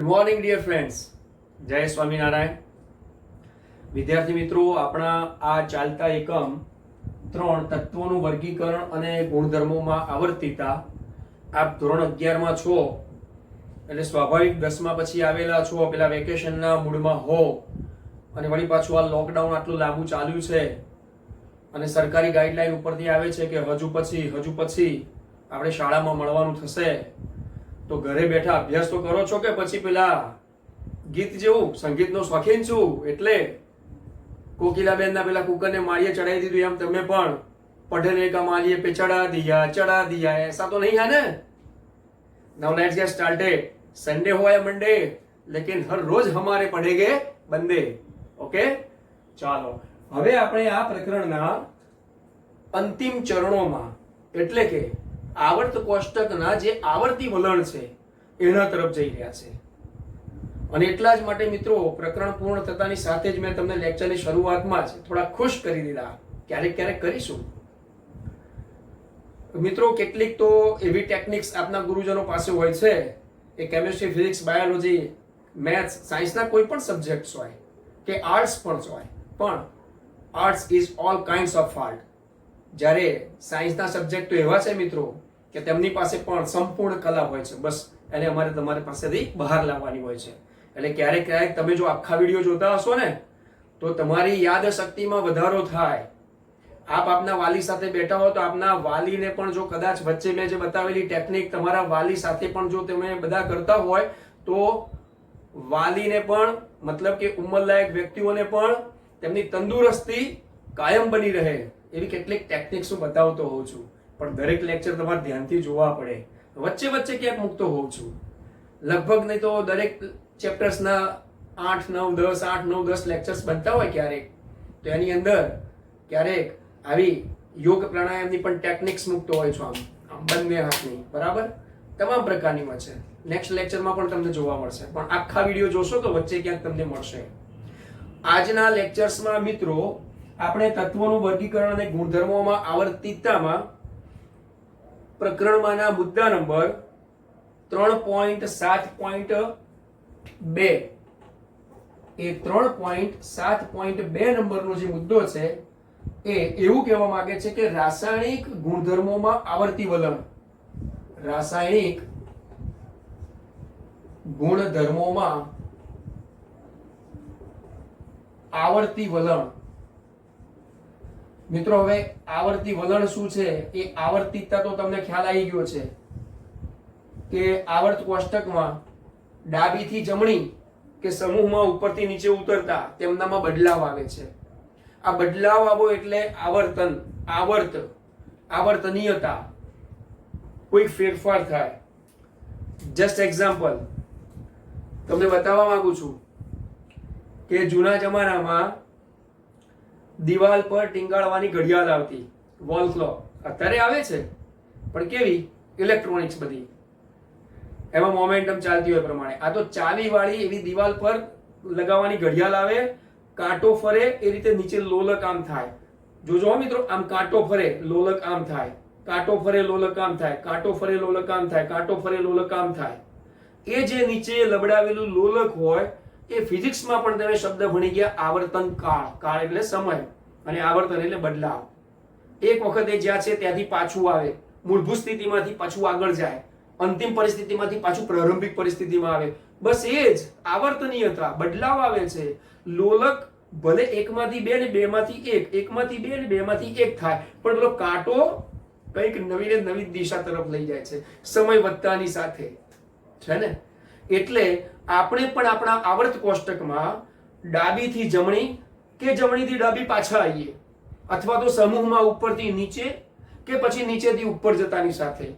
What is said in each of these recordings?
Good morning dear friends, જય સ્વામિનારાયણ. વિદ્યાર્થી મિત્રો, આપણા આ ચાલતા એકમ 3 તત્વોનું વર્ગીકરણ અને ગુણધર્મોમાં આવર્તિતા. આપ ધોરણ 11 માં છો એટલે સ્વાભાવિક 10મા પછી આવેલા છો, પેલા વેકેશનના મૂડમાં હો અને વળી પાછું આ લોકડાઉન આટલું લાંબુ ચાલ્યું છે અને સરકારી ગાઈડલાઈન ઉપરથી આવે છે કે હજુ પછી આપણે શાળામાં મળવાનું થશે. તો ઘરે બેઠા અભ્યાસ તો કરો છો કે પછી પેલા ગીત જેવું સંગીતનો શોખીન છું એટલે કોકિલાબેનના પેલા કુકરને માળીએ ચડાવી દીધું એમ તમે પણ પઢને કા માળીએ पे चढ़ा दिया ऐसा तो नहीं है ना. Now let's get started. Sunday हो या मंडे, लेकिन हर रोज हमारे पढ़ेंगे बंदे. ओके, ચાલો હવે આપણે આ પ્રકરણના અંતિમ ચરણોમાં એટલે કે આવર્ત કોષ્ટકના જે આવર્તી વલણ છે એના તરફ જઈ રહ્યા છે. અને એટલા જ માટે મિત્રો, પ્રકરણ પૂર્ણ થતાની સાથે જ મેં તમને લેક્ચરની શરૂઆતમાં જ થોડા ખુશ કરી દીધા. ક્યારેક કરીશું મિત્રો. કેટલીક તો એવી ટેકનિક્સ આપના ગુરુજનો પાસે હોય છે કે કેમિસ્ટ્રી, ફિઝિક્સ, બાયોલોજી, મેથ્સ, સાયન્સના કોઈ પણ સબ્જેક્ટ્સ હોય કે આર્ટ્સ પણ હોય, પણ arts is all kinds of art. જ્યારે સાયન્સના સબ્જેક્ટ તો એવા છે મિત્રો કે તેમની પાસે પણ સંપૂર્ણ કલા હોય છે, બસ એને અમારે તમારી પાસેથી બહાર લાવવાની હોય છે. એટલે ક્યારેક તમે જો આખા વિડીયો જોતા હશો ને તો તમારી યાદ શક્તિમાં વધારો થાય. આપ આપના વાલી સાથે બેઠા હો તો આપના વાલીને પણ જો કદાચ વચ્ચે મેં જે બતાવેલી ટેકનિક તમારા વાલી સાથે પણ જો તમે બધા કરતા હોય તો વાલીને પણ મતલબ કે ઉંમરલાયક વ્યક્તિઓને પણ તેમની તંદુરસ્તી કાયમ બની રહે એવી કેટલીક ટેકનિક્સ હું બતાવતો હોઉં છું. પણ દરેક લેક્ચર તમારે ધ્યાનથી જોવા પડે. વચ્ચે ક્યાંક મૂકતો હોઉં છું. લગભગ નહીં તો દરેક ચેપ્ટર્સના 8, 9, 10 લેક્ચર્સ બનતા હોય ક્યારેક, તો એની અંદર ક્યારેક આવી યોગ પ્રાણાયામની પણ ટેકનિક્સ મૂકતો હોય છું. આમ બંને હાથની, બરાબર, તમામ પ્રકારની છે. નેક્સ્ટ લેક્ચરમાં પણ તમને જોવા મળશે, પણ આખા વિડીયો જોશો તો વચ્ચે ક્યાંક તમને મળશે. આજના લેક્ચર્સમાં મિત્રો આપણે તત્વોનું વર્ગીકરણ અને ગુણધર્મોમાં આવર્તિતામાં પ્રકરણમાંના મુદ્દા નંબર 3.7.2 એ 3.7.2 નંબરનો જે મુદ્દો છે એ એવું કહેવા માંગે છે કે રાસાયણિક ગુણધર્મોમાં આવર્તી વલણ. રાસાયણિક ગુણધર્મોમાં આવર્તી વલણ. મિત્રો હવે આવર્તી વલણ શું છે એ આવર્તિતા તો તમને ખ્યાલ આવી ગયો છે કે આવર્ત કોષ્ટકમાં ડાબીથી જમણી કે સમૂહમાં ઉપરથી નીચે ઉતરતા તેમનામાં બદલાવ આવે છે. આ બદલાવ આવો એટલે આવર્તન, આવર્તનીયતા, કોઈ ફેરફાર થાય. જસ્ટ એક્ઝામ્પલ તમને બતાવવા માંગુ છું કે જૂના જમાનામાં દિવાલ પર ટીંગાળવાની ઘડિયાળ આવતી, વોલ ક્લોક. અત્યારે આવે છે પણ કેવી? ઇલેક્ટ્રોનિક્સ બધી, એમાં મોમેન્ટમ ચાલતી હોય પ્રમાણે. આ તો ચાવી વાળી એવી દિવાલ પર લગાવવાની ઘડિયાળ આવે, કાંટો ફરે એ રીતે નીચે લોલક આમ થાય. જોજો મિત્રો, આમ કાંટો ફરે લોલક આમ થાય, કાંટો ફરે લોલક આમ થાય, કાંટો ફરે લોલક આમ થાય, કાંટો ફરે લોલક આમ થાય. એ જે નીચે લબડાવેલું લોલક હોય એ ફિઝિક્સમાં પણ તમે શબ્દ ભણી ગયા આવર્તન કાળ. કાળ એટલે સમય અને આવર્તન એટલે બદલાવ. એક વખત એ જ્યાં છે ત્યાંથી પાછું આવે, મૂળભૂત સ્થિતિમાંથી પાછું આગળ જાય, અંતિમ પરિસ્થિતિમાંથી પાછું પ્રારંભિક પરિસ્થિતિમાં આવે. બસ એ જ આવર્તનીયતા, બદલાવ આવે છે. લોલક ભલે 1 માંથી 2 ને 2 માંથી 1, 1 માંથી 2 ને 2 માંથી 1 થાય, પણ પેલો કાંટો કંઈક નવી ને નવી દિશા તરફ લઈ જાય છે સમય વધતાની સાથે, છે ને. એટલે આપણે પણ આપણા આવર્ત કોષ્ટકમાં ડાબીથી જમણી કે જમણીથી ડાબી પાછા આવીએ, અથવા તો સમૂહમાં ઉપરથી નીચે કે પછી નીચેથી ઉપર જતાની સાથે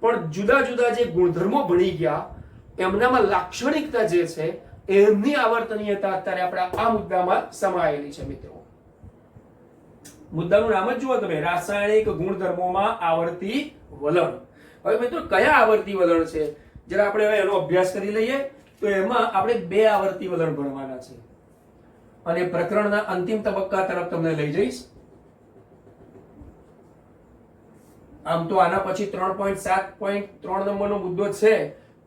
પણ જુદા જુદા જે ગુણધર્મો ભણી ગયા એમનામાં લાક્ષણિકતા જે છે એમની આવર્તનીયતા અત્યારે આપણા આ મુદ્દામાં સમાયેલી છે. મિત્રો મુદ્દાનું નામ જ જુઓ તમે, રાસાયણિક ગુણધર્મોમાં આવર્તી વલણ. હવે મિત્રો કયા આવર્તી વલણ છે જરા આપણે હવે એનો અભ્યાસ કરી લઈએ. તો એમાં આપણે 2 આવર્તી વલણ ભણવાના છે અને પ્રકરણના અંતિમ તબક્કા તરફ તમને લઈ જઈશ. આમ તો આના પછી 3.7.3 નંબરનો મુદ્દો છે,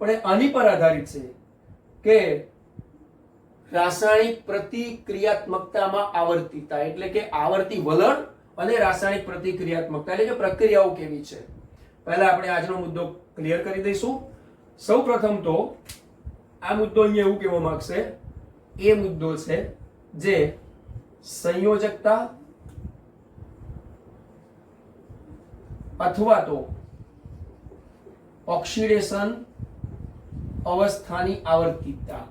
પણ એ આની પર આધારિત છે. કે રાસાયણિક પ્રતિક્રિયાત્મકતામાં આવર્તિતા એટલે કે આવર્તી વલણ અને રાસાયણિક પ્રતિક્રિયાત્મકતા એટલે કે પ્રક્રિયાઓ કેવી છે. પહેલા આપણે આજનો મુદ્દો ક્લિયર કરી દઈશું. સૌપ્રથમ તો આ મુદ્દો અહીંયા એવું કહેવા માંગશે, એ મુદ્દો છે જે સંયોજકતા અથવા તો ઓક્સિડેશન અવસ્થાની આવર્તિતા.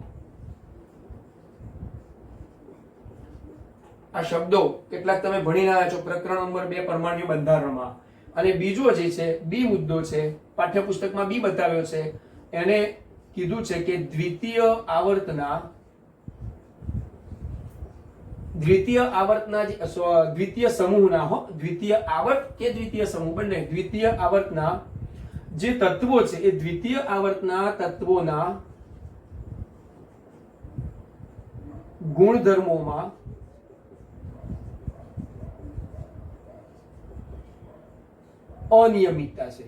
આ શબ્દો કેટલાક તમે ભણી રહ્યા છો પ્રકરણ નંબર 2 પરમાણ્વીય બંધારણમાં. અને બીજો જે છે બી મુદ્દો છે, પાઠ્યપુસ્તકમાં બી બતાવ્યો છે, એને કીધું છે કે દ્વિતીય આવર્તના દ્વિતીય સમૂહના દ્વિતીય આવર્ત કે દ્વિતીય સમૂહ બંને દ્વિતીય આવર્તના જે તત્વો છે એ દ્વિતીય આવર્તના તત્વોના ગુણધર્મોમાં અનિયમિતતા છે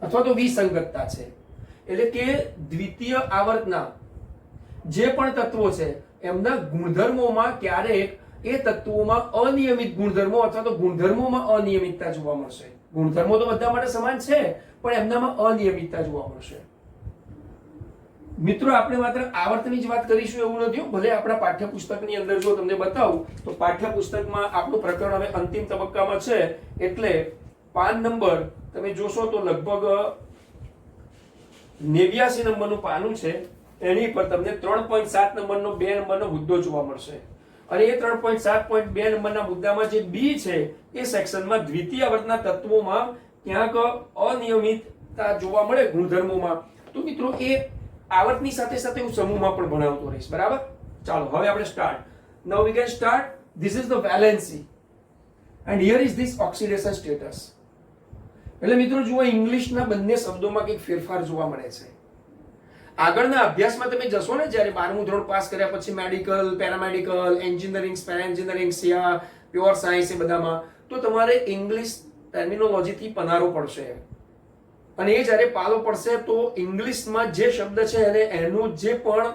અથવા તો વિસંગતતા છે. એટલે કે દ્વિતીય આવર્તના જે પણ તત્વો છે એમના ગુણધર્મોમાં ક્યારેક એ તત્વોમાં અનિયમિત ગુણધર્મો અથવા તો ગુણધર્મોમાં અનિયમિતતા જોવા મળશે. ગુણધર્મો તો બધા માટે સમાન છે પણ એમનામાં અનિયમિતતા જોવા મળશે. મિત્રો આપણે માત્ર આવર્તની જ વાત કરીશું એવું નથી. ભલે આપણા પાઠ્યપુસ્તકની અંદર જો તમને બતાવું તો પાઠ્યપુસ્તકમાં આપણું પ્રકરણ હવે અંતિમ તબક્કામાં છે એટલે પાન નંબર તમે જોશો તો લગભગ 89 નંબરનું પાનું છે. એની પર તમને 3.7 નંબરનો 2 નંબરનો મુદ્દો જોવા મળશે. અને એ 3.7.2 નંબરના મુદ્દામાં જે બી છે એ સેક્શનમાં દ્વિતીય આવર્તના તત્વોમાં ક્યાંક અનિયમિતતા જોવા મળે ગુણધર્મોમાં. તો મિત્રો એ આવર્તની સાથે સાથે હું સમૂહમાં પણ ભણાવતો રહીશ. બરાબર? ચાલો હવે આપણે start. Now we can start. This is the valency and here is this oxidation status. એટલે મિત્રો જુઓ ઇંગ્લિશના બંને શબ્દોમાં કંઈક ફેરફાર જોવા મળે છે. આગળના અભ્યાસમાં તમે જશો ને જ્યારે 12મું ધોરણ પાસ કર્યા પછી medical, paramedical, engineering, engineering, pure science એ બધામાં તો તમારે ઇંગ્લિશ ટર્મિનોલોજીથી પનારો પડશે. અને એ જ્યારે પાલો પડશે તો ઇંગ્લિશમાં જે શબ્દ છે અને એનું જે પણ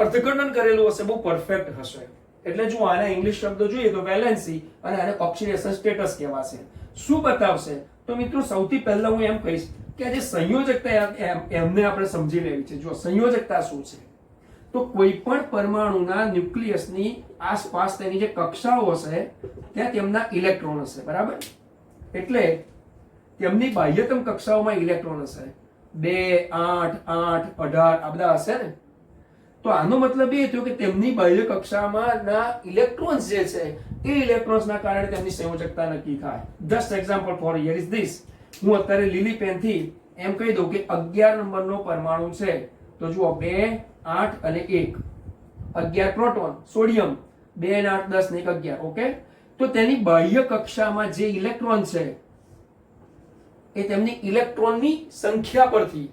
અર્થઘટન કરેલું હશે બહુ પરફેક્ટ હશે. એટલે જો આના ઇંગ્લિશ શબ્દો જોઈએ તો વેલેન્સી અને આને ઓક્સિડેશન સ્ટેટસ કહેવાશે. શું બતાવશે? તો મિત્રો સૌથી પહેલા હું એમ કહીશ કે આ જે સંયોજકતા એમને આપણે સમજી લેવી છે. જો સંયોજકતા શું છે તો કોઈ પણ પરમાણુના ન્યુક્લિયસની આસપાસ તેની જે કક્ષાઓ હશે ત્યાં તેમના ઇલેક્ટ્રોન હશે. બરાબર? એટલે તેમની બાહ્યતમ કક્ષાઓમાં ઇલેક્ટ્રોન હશે 2, 8, 8, 18 આ બધા હશે ને. તો આનો મતલબ એ થયો કે તેમની બાહ્ય કક્ષામાંના ઇલેક્ટ્રોન્સ જે છે એ ઇલેક્ટ્રોન્સના કારણે તેમની સંયોજકતા નક્કી થાય. Just example for here is this. હું અત્યારે લીલી પેનથી એમ કહી દઉં કે 11 નંબરનો પરમાણુ છે તો જુઓ 2, 8 અને 1 11 પ્રોટોન, સોડિયમ 2 અને 8 10 ને 11. ઓકે, તો તેની બાહ્ય કક્ષામાં જે ઇલેક્ટ્રોન છે એ તેમની ઇલેક્ટ્રોનની સંખ્યા પરથી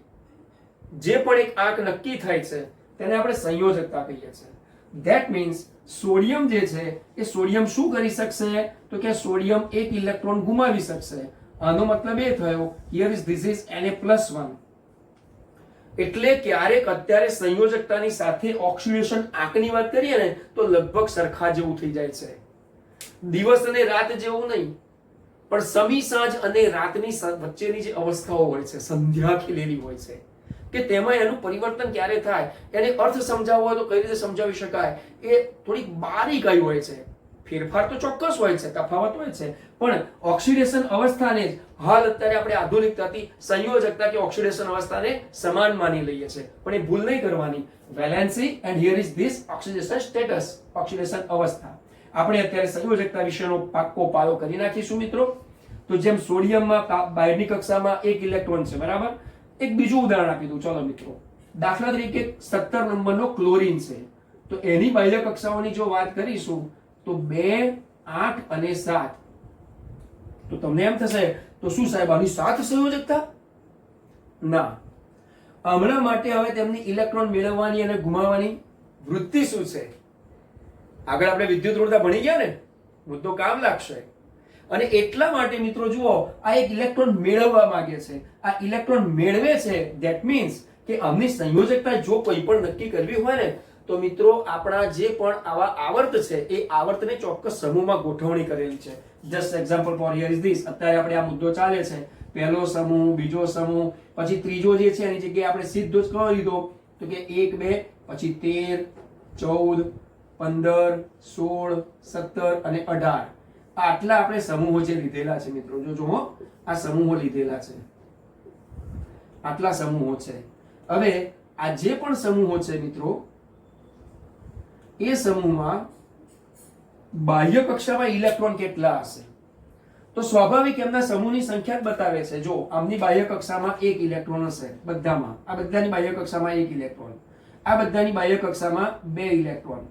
જે પણ એક આંક નક્કી થાય છે તેને આપણે સંયોજકતા કહીએ છીએ. ધેટ મીન્સ સોડિયમ જે છે એ સોડિયમ શું કરી શકશે તો કે સોડિયમ એક ઇલેક્ટ્રોન ગુમાવી શકશે. આનો મતલબ એ થયો here is this is Na+1. એટલે ક્યારેક અત્યારે સંયોજકતાની સાથે ઓક્સિડેશન આંકની વાત કરીએ ને તો લગભગ સરખા જેવું થઈ જાય છે. દિવસ અને રાત જેવું નહીં પણ સમી સાંજ અને રાતની વચ્ચેની જે અવસ્થાઓ હોય છે સંધ્યા ખીલેલી હોય છે કે તેમાં એનું પરિવર્તન ક્યારે થાય એને અર્થ સમજાવવો હોય તો કઈ રીતે સમજાવી શકાય એ થોડીક બારીકાઈ હોય છે. ફેરફાર તો ચોક્કસ હોય છે, તફાવત હોય છે, પણ ઓક્સિડેશન અવસ્થાને હાલ અત્યારે આપણે આધુનિકતાથી સંયોજકતા કે ઓક્સિડેશન અવસ્થાને સમાન માની લઈએ છીએ પણ એ ભૂલ નહીં કરવાની. Valency and here is this oxidation status, oxidation અવસ્થા. આપણે અત્યારે સંયોજકતા વિશેનો પાક્કો પાલો કરી નાખીશું મિત્રો. તો જેમ સોડિયમમાં બહારની કક્ષામાં એક ઇલેક્ટ્રોન છે. બરાબર? એક બીજું ઉદાહરણ આપી દઉં. ચલો મિત્રો, દાખલા તરીકે 17 નંબરનો ક્લોરીન છે તો એની બાહ્ય કક્ષાઓની જો વાત કરીશું તો 2, 8 અને 7. તો તમને એમ થશે તો શું સાહેબ આની 7 સંયોજકતા? ના. હમણાં માટે હવે તેમની ઇલેક્ટ્રોન મેળવવાની અને ગુમાવવાની વૃત્તિ શું છે? આગળ આપણે વિદ્યુત ઋણતા ભણી ગયા ને, મુદ્દો કામ લાગશે. અને એટલા માટે મિત્રો જુઓ, આ એક ઇલેક્ટ્રોન મેળવવા માંગે છે, આ ઇલેક્ટ્રોન મેળવે છે, ધેટ મીન્સ કે આમની સંયોજકતા જો કોઈ પણ નક્કી કરવી હોય ને તો મિત્રો આપણા જે પણ આવા આવર્ત છે એ આવર્તને ચોક્કસ સમૂહમાં ગોઠવણી કરેલી છે. Just example for here is this. અત્યારે આપણે આ મુદ્દો ચાલે છે, પહેલો સમૂહ, બીજો સમૂહ, પછી ત્રીજો જે છે એની જગ્યાએ આપણે સીધો જ કયો લીધો તો કે 1 2 પછી 13 14 15 16 17 અને 18. આટલા આપણે સમૂહો જે લીધેલા છે મિત્રો, જો આ સમૂહો લીધેલા છે, આટલા સમૂહો છે. હવે આ જે પણ સમૂહો છે મિત્રો, એ સમૂહમાં બાહ્ય કક્ષામાં ઇલેક્ટ્રોન કેટલા હશે? તો સ્વાભાવિક એમના સમૂહની સંખ્યા જ બતાવે છે. જો આમની બાહ્ય કક્ષામાં 1 ઇલેક્ટ્રોન હશે બધામાં, આ બધાની બાહ્ય કક્ષામાં 1 ઇલેક્ટ્રોન, આ બધાની બાહ્ય કક્ષામાં 2 ઇલેક્ટ્રોન.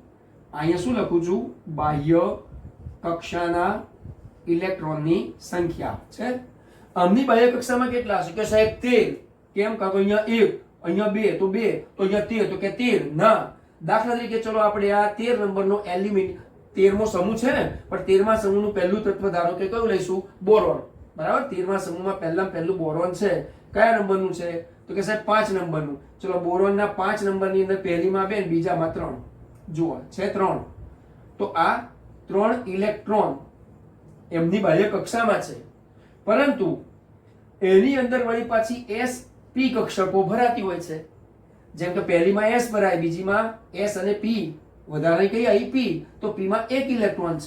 અહીંયા શું લખું છું? બાહ્ય કક્ષાના ઇલેક્ટ્રોનની સંખ્યા છે. આમની બાહ્ય કક્ષામાં કેટલા હશે? કે સાહેબ 13. કેમ? કારણ કે અહીંયા 1, અહીંયા 2 તો 2, તો અહીંયા 13 તો કે 13. ના, દાખલા તરીકે ચલો આપણે આ 13 નંબરનો એલિમેન્ટ, 13મો સમૂહ છે ને, પણ 13મા સમૂહનું પહેલું તત્વ ધારો કે કયું લઈશું? બોરોન. બરાબર? 13મા સમૂહમાં પહેલું બોરોન છે. કયા નંબરનું છે? તો કે સાહેબ 5 નંબરનું. ચલો બોરોનના 5 નંબરની અંદર પહેલીમાં 2 બીજામાં 3. જુઓ છે 3. તો આ 3 ઇલેક્ટ્રોન એમની બાહ્ય કક્ષામાં છે, પરંતુ એની અંદર વળી પાછી sp કક્ષકો ભરાતી હોય છે. જેમ કે પહેલીમાં s ભરાય, બીજીમાં s અને p, વધારે કઈ આવી p, તો p માં 1 ઇલેક્ટ્રોન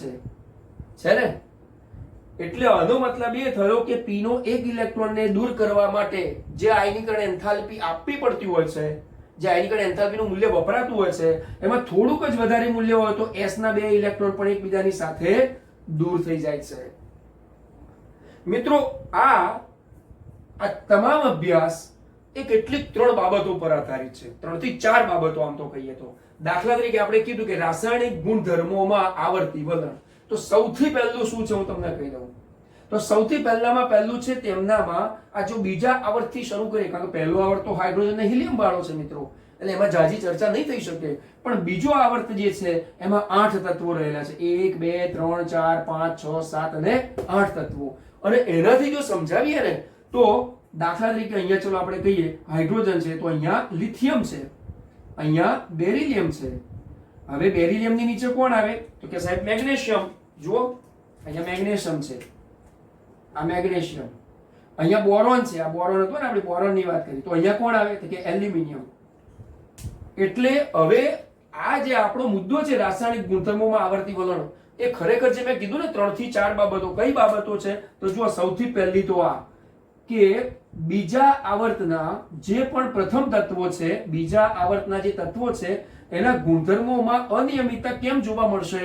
છે ને. એટલે આનો મતલબ એ થયો કે p નો 1 ઇલેક્ટ્રોનને દૂર કરવા માટે જે આયનીકરણ એન્થાલ્પી આપવી પડતી હોય છે, જે આયનીકરણ એન્થાલ્પીનું મૂલ્ય વપરાતું હોય છે, એમાં થોડુંક જ વધારે મૂલ્ય હોય તો s ના 2 ઇલેક્ટ્રોન પણ એકબીજાની સાથે દૂર થઈ જાય છે. મિત્રો આ તમામ અભ્યાસ એ કેટલીક 3 બાબતો પર આધારિત છે, 3 થી 4 બાબતો આમ તો કહીએ તો. દાખલા તરીકે આપણે કીધું કે રાસાયણિક ગુણધર્મોમાં આવર્તી વલણ. તો સૌથી પહેલું શું છે હું તમને કહી દઉં. તો સૌથી પહેલું છે તેમનામાં આ જો બીજા આવર્તથી શરૂ કરીએ, કારણ કે પહેલો આવર્ત તો હાઇડ્રોજન અને હિલિયમ વાળો છે મિત્રો, એટલે એમાં જાજી ચર્ચા નહીં થઈ શકે. પણ બીજો આવર્ત જે છે એમાં 8 તત્વો રહેલા છે. 1 2 3 4 5 6 7 અને 8 તત્વો. અને એનાથી જો સમજાવીએ ને તો દાખલા તરીકે અહીંયા ચલો આપણે કહીએ હાઇડ્રોજન છે, તો અહીંયા લિથિયમ છે, અહીંયા બેરિલિયમ છે. હવે બેરિલિયમની નીચે કોણ આવે? તો કે સાહેબ મેગ્નેશિયમ. જુઓ અહીંયા મેગ્નેશિયમ છે, આ મેગ્નેશિયમ. અહીંયા બોરોન છે, આ બોરોન હતો ને, આપણે બોરોનની વાત કરી, તો અહીંયા કોણ આવે? તો કે એલ્યુમિનિયમ. એટલે હવે આ જે આપણો મુદ્દો છે રાસાયણિક ગુણધર્મોમાં આવર્તી વલણ, એ ખરેખર જે મેં કીધું ને 3 થી 4 બાબતો. કઈ બાબતો છે? તો જુઓ સૌથી પહેલી તો આ કે બીજા આવર્તના જે પણ પ્રથમ તત્વો છે, બીજા આવર્તના જે તત્વો છે એના ગુણધર્મોમાં અનિયમિતતા કેમ જોવા મળશે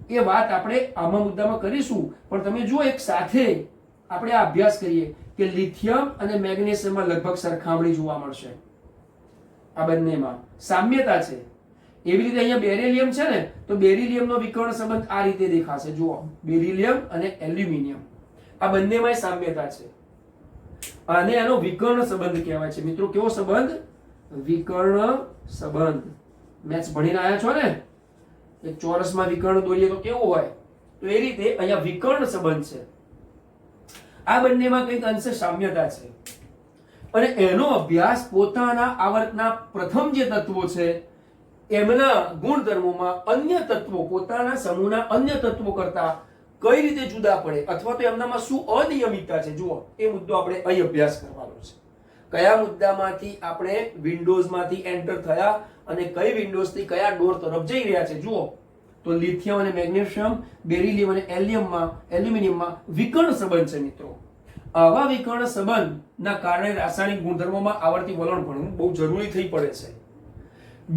એ વાત આપણે આમાં મુદ્દામાં કરીશું. પણ તમે જુઓ એક સાથે આપણે આ અભ્યાસ કરીએ કે લિથિયમ અને મેગ્નેશિયમમાં લગભગ સરખામણી જોવા મળશે. આ બંનેમાં સામ્યતા છે. એવી રીતે અહીંયા બેરિલિયમ છે ને, તો બેરિલિયમનો વિકર્ણ સંબંધ આ રીતે દેખાશે. જુઓ બેરિલિયમ અને એલ્યુમિનિયમ આ બંનેમાં સામ્યતા છે, અને એનો વિકર્ણ સંબંધ કહેવાય છે મિત્રો. કેવો સંબંધ? વિકર્ણ સંબંધ. મેથ્સ ભણીને આયા છો ને, એક ચોરસમાં વિકર્ણ દોરીએ તો કેવું હોય, તો એ રીતે અહીંયા વિકર્ણ સંબંધ છે. આ બંનેમાં કંઈક અંશે સામ્યતા છે, અને એનો અભ્યાસ પોતાના આવર્તના પ્રથમ જે તત્વો છે એમના ગુણધર્મોમાં અન્ય તત્વો, પોતાના સમૂહના અન્ય તત્વો કરતા કઈ રીતે જુદા પડે, અથવા તો એમનામાં શું અનિયમિતતા છે, જુઓ એ મુદ્દો આપણે અહીં અભ્યાસ કરવાનો છે. કયા મુદ્દામાંથી આપણે વિન્ડોઝમાંથી એન્ટર થયા અને કઈ વિન્ડોઝથી કયા ડોર તરફ જઈ રહ્યા છે. જુઓ તો લિથિયમ અને મેગ્નેશિયમ, બેરિલિયમ અને એલ્યુમિનિયમમાં વિકર્ણ સંબંધ છે મિત્રો. આવા વિકર્ણ સંબંધના કારણે રાસાયણિક ગુણધર્મોમાં આવર્તી વલણ ભણવું બહુ જરૂરી થઈ પડે છે.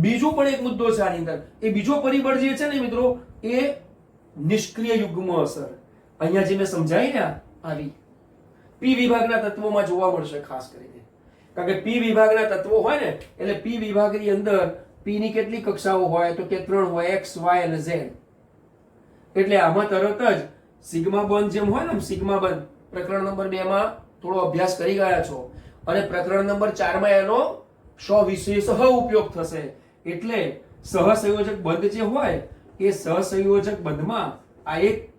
બીજો પણ એક મુદ્દો છે આની અંદર. એ બીજો પરિબળ જે છે ને મિત્રો, એ નિષ્ક્રિય યુગ્મ અસર. અહીંયા જે મેં સમજાવી ને આવી પી વિભાગના તત્વોમાં જોવા મળશે ખાસ કરીને. કારણ કે પી વિભાગના તત્વો હોય ને, એટલે પી વિભાગની અંદર પી ની કેટલી કક્ષાઓ હોય? તો કે 3 હોય, x y અને z. એટલે આમાં તરત જ સિગ્મા બોન્ડ જેમ હોય ને, સિગ્મા બોન્ડ પ્રકરણ નંબર 2 માં થોડો અભ્યાસ કરી ગયા છો, અને પ્રકરણ નંબર 4 માં એનો સવિશેષ ઉપયોગ થશે. એટલે સહસંયોજક બંધ જે હોય એ સહસંયોજક બંધમાં આ એક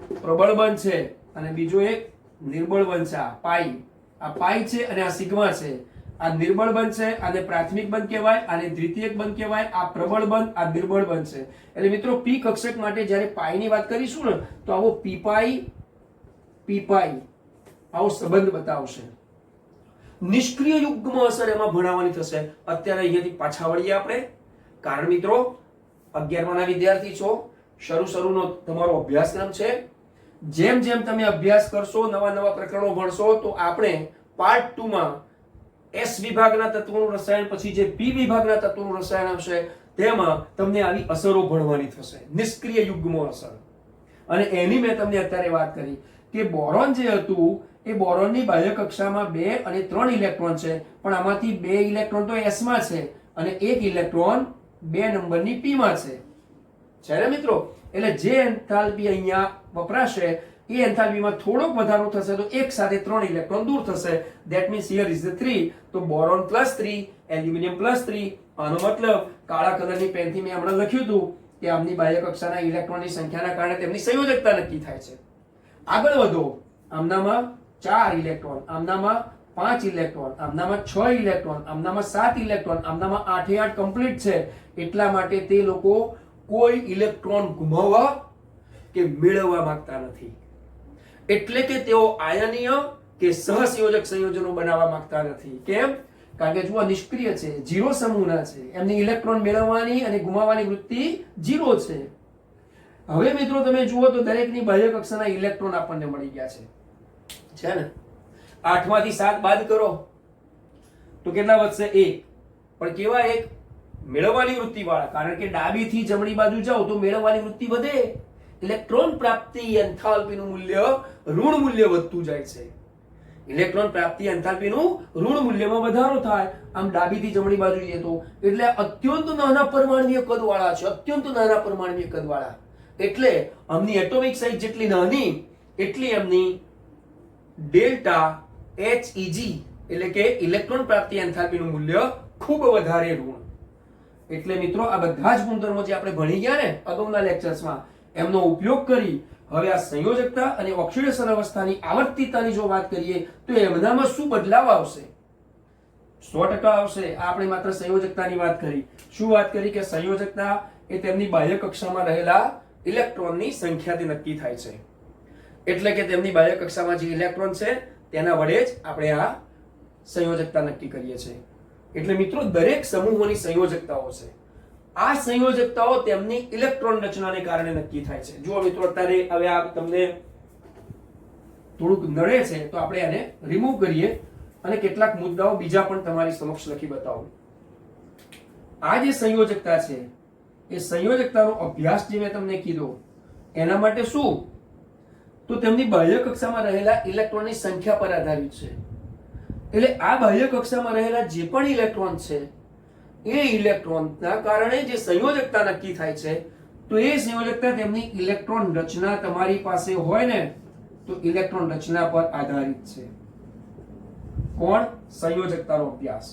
પ્રબળ બંધ છે અને બીજો એક નિર્બળ બંધ છે. આ પાઈ છે અને આ સિગ્મા છે. આ નિર્બળ બંધ છે, આને પ્રાથમિક બંધ કહેવાય, આને દ્વિતીયક બંધ કહેવાય. આ પ્રબળ બંધ, આ નિર્બળ બંધ છે. એટલે મિત્રો પી કક્ષક માટે જ્યારે પાઈની વાત કરીશું ને તો આવો પી પાઈ આવો સંબંધ બતાવશે. નિષ્ક્રિય યુગ્મ અસર એમાં ભણાવવાની થશે. અત્યારે અહીંયાથી પાછા વળીએ આપણે, કારણ મિત્રો 11મા ના વિદ્યાર્થી છો, શરૂનો તમારો અભ્યાસક્રમ છે. જેમ જેમ તમે અભ્યાસ કરશો, નવા પ્રકરણો ભણશો, તો આપણે પાર્ટ 2 માં એસ વિભાગના તત્વોનું રસાયણ પછી જે પી વિભાગના તત્વોનું રસાયણ આવશે તેમાં તમને આવી અસરો ભણવાની થશે, નિષ્ક્રિય યુગ્મ અસર. અને એની મેં તમને અત્યારે વાત કરી કે બોરોન જે હતું એ બોરોનની બાહ્ય કક્ષામાં 2 અને 3 ઇલેક્ટ્રોન છે, પણ આમાંથી 2 ઇલેક્ટ્રોન તો એસ માં છે અને 1 ઇલેક્ટ્રોન 2 નંબરની પી માં છે ને મિત્રો. એટલે જે એન્થાલ્પી અહીંયા વપરાશે એ એન્થાલ્પીમાં થોડોક વધારો થશે તો એક સાથે 3 ઇલેક્ટ્રોન દૂર થશે. That means here is the 3. તો બોરોન +3, એલ્યુમિનિયમ +3. આનો મતલબ કાળા કલરની પેનથી મેં હમણાં લખ્યું હતું કે આમની બાહ્ય કક્ષાના ઇલેક્ટ્રોનની સંખ્યાના કારણે તેમની સંયોજકતા નક્કી થાય છે. આગળ વધો, આમનામાં 4 ઇલેક્ટ્રોન, આમનામાં 5 ઇલેક્ટ્રોન, આમનામાં 6 ઇલેક્ટ્રોન, આમનામાં 7 ઇલેક્ટ્રોન, આમનામાં 8 8 કમ્પ્લીટ છે. એટલા માટે તે લોકો કોઈ ઇલેક્ટ્રોન ગુમાવવા કે મેળવવા માંગતા નથી. એટલે કે તેઓ આયનીય કે સહસંયોજક સંયોજનો બનાવવા માંગતા નથી. કેમ? કારણ કે જુઓ નિષ્ક્રિય છે, 0 સમૂહના છે, એમની ઇલેક્ટ્રોન મેળવવાની અને ગુમાવવાની વૃત્તિ 0 છે. હવે મિત્રો તમે જુઓ તો દરેકની બાહ્ય કક્ષાના ઇલેક્ટ્રોન આપણને મળી ગયા છે ને. 8 માંથી 7 બાદ કરો તો કેટલા વધશે? 1. પણ કેવા 1? મેળવવાની વૃત્તિ વાળા, કારણ કે ડાબીથી જમણી બાજુ જાઓ તો મેળવવાની વૃત્તિ વધે. ઇલેક્ટ્રોન પ્રાપ્તિ એન્થાલ્પીનું મૂલ્ય ઋણ મૂલ્ય વધતું જાય છે. ઇલેક્ટ્રોન પ્રાપ્તિ એન્થાલ્પીનું ઋણ મૂલ્યમાં વધારો થાય આમ ડાબીથી જમણી બાજુ જઈએ તો. એટલે અત્યંત નાના પરમાણુય કદવાળા છે, અત્યંત નાના પરમાણુય કદવાળા. એટલે આમની એટોમિક સાઇઝ જેટલી નાની એટલી એમની ડેલ્ટા HEG એટલે કે ઇલેક્ટ્રોન પ્રાપ્તિ એન્થાલ્પીનું મૂલ્ય ખૂબ વધારે ઋણ. એટલે મિત્રો આ બધા જ ગુણધર્મો જે આપણે ભણી ગયા ને અગાઉના લેક્ચર્સમાં એમનો ઉપયોગ કરી હવે આ સંયોજકતા અને ઓક્સિડેશન અવસ્થાની આવર્તિતાની જો વાત કરીએ તો એમનામાં શું બદલાવ આવશે? 100% આવશે. આપણે માત્ર સંયોજકતાની વાત કરી. શું વાત કરી? કે સંયોજકતા એ તેમની બાહ્ય કક્ષામાં રહેલા ઇલેક્ટ્રોનની સંખ્યાથી નક્કી થાય છે. એટલે કે તેમની બાહ્ય કક્ષામાં જે ઇલેક્ટ્રોન છે તેના વડે જ આપણે આ સંયોજકતા નક્કી કરીએ છીએ. એટલે મિત્રો દરેક સમૂહોની સંયોજકતાઓ છે. આ સંયોજકતાઓ તેમની ઇલેક્ટ્રોન રચનાને કારણે નક્કી થાય છે. જુઓ મિત્રો અત્યારે હવે આ તમને થોડુંક નડે છે તો આપણે આને રિમૂવ કરીએ અને કેટલાક મુદ્દાઓ બીજા પણ તમારી સમક્ષ લખી બતાવું. આ જે સંયોજકતા છે એ સંયોજકતાનો અભ્યાસ જે મેં તમને કીધો એના માટે શું? તો તેમની બાહ્ય કક્ષામાં રહેલા ઇલેક્ટ્રોનની સંખ્યા પર આધારિત છે. એટલે આ બાહ્ય કક્ષામાં રહેલા જે પણ ઇલેક્ટ્રોન છે એ ઇલેક્ટ્રોનના કારણે જે સંયોજકતા નક્કી થાય છે તો એ સંયોજકતા તેમની ઇલેક્ટ્રોન રચના તમારી પાસે હોય ને તો ઇલેક્ટ્રોન રચના પર આધારિત છે. કોણ? સંયોજકતાનો અભ્યાસ.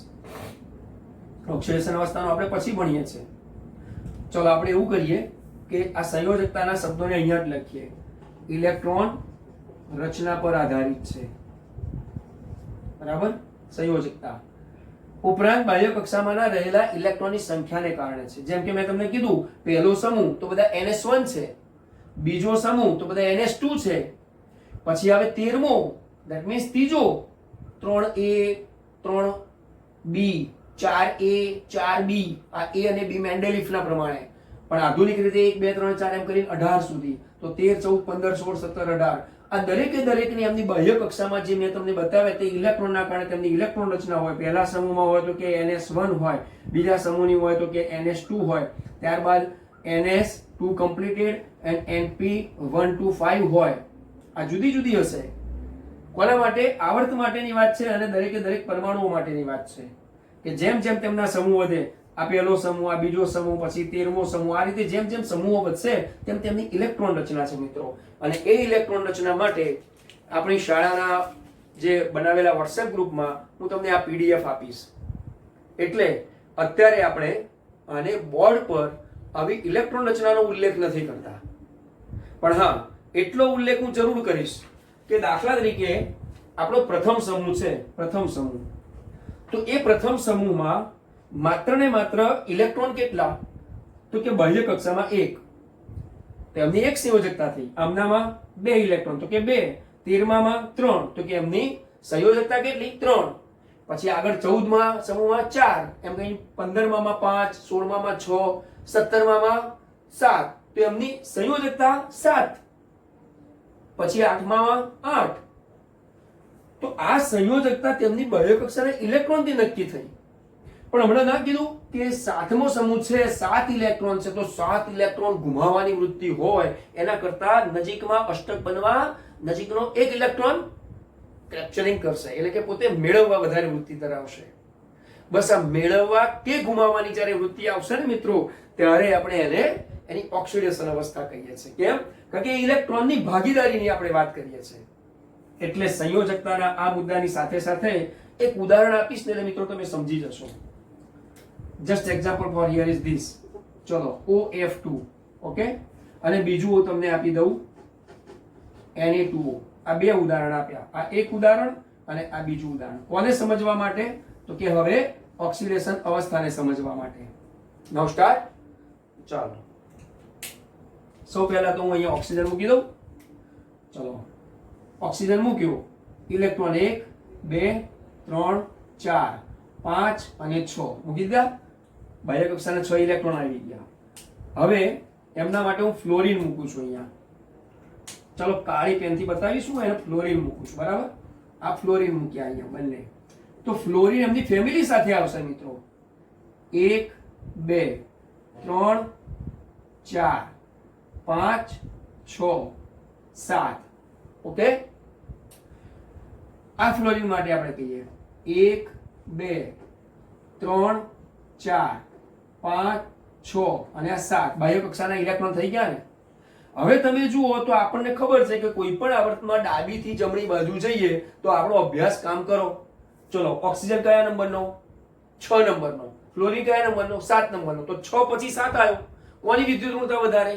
ઓક્સિડેશન અવસ્થાનો આપણે પછી ભણીએ છીએ. ચલો આપણે એવું કરીએ કે આ સંયોજકતાના શબ્દોને અહીંયા જ લખીએ. ઇલેક્ટ્રોન રચના પર આધારિત છે. બરાબર? સંયોજકતા ઉપરાંત બાહ્ય કક્ષામાં રહેલા ઇલેક્ટ્રોનની સંખ્યાને કારણે છે. જેમ કે મેં તમને કીધું પહેલો સમૂહ તો બધા NS1 છે, બીજો સમૂહ તો બધા NS2 છે, પછી આવે 13મો ધેટ મીન્સ ત્રીજો 3A 3B 4A 4B. આ A અને B મેન્ડેલિફના પ્રમાણે, પણ આધુનિક રીતે 1 2 3 4 એમ કરીને 18 સુધી. તો 13 14 15 16 17 18 આ દરેકની એમની બાહ્ય કક્ષામાં જે મેં તમને બતાવ્યા તે ઇલેક્ટ્રોનના કારણે તેમની ઇલેક્ટ્રોન રચના હોય. પહેલા સમૂહમાં હોય તો કે NS1 હોય, બીજા સમૂહની હોય તો કે NS2 હોય, ત્યારબાદ NS2 completed and NP1 to 5 હોય. આ જુદી જુદી હશે. કોના માટે? આવર્ત માટેની વાત છે અને દરેક પરમાણુઓ માટેની વાત છે કે જેમ જેમ તેમના સમૂહ વધે, આ પહેલો સમૂહ, આ બીજો સમૂહ, પછી 13મો સમૂહ, આ રીતે જેમ જેમ સમૂહો વધશે તેમ તેમની ઇલેક્ટ્રોન રચના છે મિત્રો. અને એ ઇલેક્ટ્રોન રચના માટે આપણી શાળાના જે બનાવેલા WhatsApp ગ્રુપમાં હું તમને આ PDF આપીશ. એટલે અત્યારે આપણે આને બોર્ડ પર આવી ઇલેક્ટ્રોન રચનાનો ઉલ્લેખ નથી કરતા, પણ હા એટલો ઉલ્લેખ હું જરૂર કરીશ કે દાખલા તરીકે આપણો પ્રથમ સમૂહ છે, પ્રથમ સમૂહ, તો એ પ્રથમ સમૂહમાં માત્ર ને માત્ર ઇલેક્ટ્રોન કેટલા? તો કે બાહ્ય કક્ષામાં 1, તેમની એક સંયોજકતા થઈ. આમનામાં 2 ઇલેક્ટ્રોન, તો કે 2. 13માં 3, તો કે એમની સંયોજકતા કેટલી? 3. પછી આગળ 14માં સમૂહમાં 4, એમ કઈ 15માં 5, 16માં 6, 17માં 7, તો એમની સંયોજકતા 7. પછી 8માં 8. તો આ સંયોજકતા તેમની બાહ્ય કક્ષાના ઇલેક્ટ્રોનથી નક્કી થઈ. પણ હમણાં ના કીધું કે 7મો સમૂહ છે, 7 ઇલેક્ટ્રોન છે, તો 7 ઇલેક્ટ્રોન ગુમાવવાની વૃત્તિ હોય એના કરતા નજીકમાં અષ્ટક બનવા નજીકનો 1 ઇલેક્ટ્રોન કેપ્ચરિંગ કરશે, એટલે કે પોતે મેળવવા વધારે વૃત્તિ ધરાવશે. બસ આ મેળવવા કે ગુમાવવાની જ્યારે વૃત્તિ આવશે ને મિત્રો, ત્યારે આપણે એને એની ઓક્સિડેશન અવસ્થા કહીએ છીએ. કેમ? કારણ કે ઇલેક્ટ્રોનની ભાગીદારીની આપણે વાત કરીએ છીએ. એટલે સંયોજકતાના આ મુદ્દાની સાથે સાથે એક ઉદાહરણ આપીશ ને મિત્રો તમે સમજી જશો. Just example for here is this. ચલો OF2, ઓકે, અને બીજું હું તમને આપી દઉં Na2O. આ બે ઉદાહરણ આપ્યા. આ એક ઉદાહરણ અને આ બીજું ઉદાહરણ. કોને સમજવા માટે? તો કે હવે ઓક્સિડેશન અવસ્થાને સમજવા માટે. નાઉ સ્ટાર્ટ. ચાલો સૌ પહેલા તો હું અહીંયા ઓક્સિજન મૂકી દઉં. ચલો ઓક્સિજન મૂક્યો. ઇલેક્ટ્રોન 1, 2, 3, 4, 5 અને 6 મૂકી દીધા. બાહ્ય કક્ષાના 6 ઇલેક્ટ્રોન આવી ગયા. હવે એમના માટે હું ફ્લોરિન મૂકું છું અહીંયા. ચલો કાળી પેનથી બતાવીશું, એને ફ્લોરિન મૂકું છું, બરાબર? આ ફ્લોરિન મૂક્યા અહીંયા બંને. તો ફ્લોરિન એમની ફેમિલી સાથે આવશે મિત્રો. 1, 2, 3, 4, 5, 6, 7. ઓકે, આ ફ્લોરિન માટે આપણે કહીએ 1, 2, 3, 4, 5, 6 અને આ 7 બાહ્ય કક્ષાના ઇલેક્ટ્રોન થઈ ગયા ને. હવે તમે જુઓ તો આપણને ખબર છે કે કોઈ પણ આવર્તમાં ડાબીથી જમણી બાજુ જઈએ તો આપણો અભ્યાસ કામ કરો. ચલો ઓક્સિજન કયા નંબરનો? 6 નંબરનો. ફ્લોરિન કયા નંબરનો? 7 નંબરનો. તો 6 પછી 7 આવ્યો. કોની વિદ્યુત ઋણતા વધારે?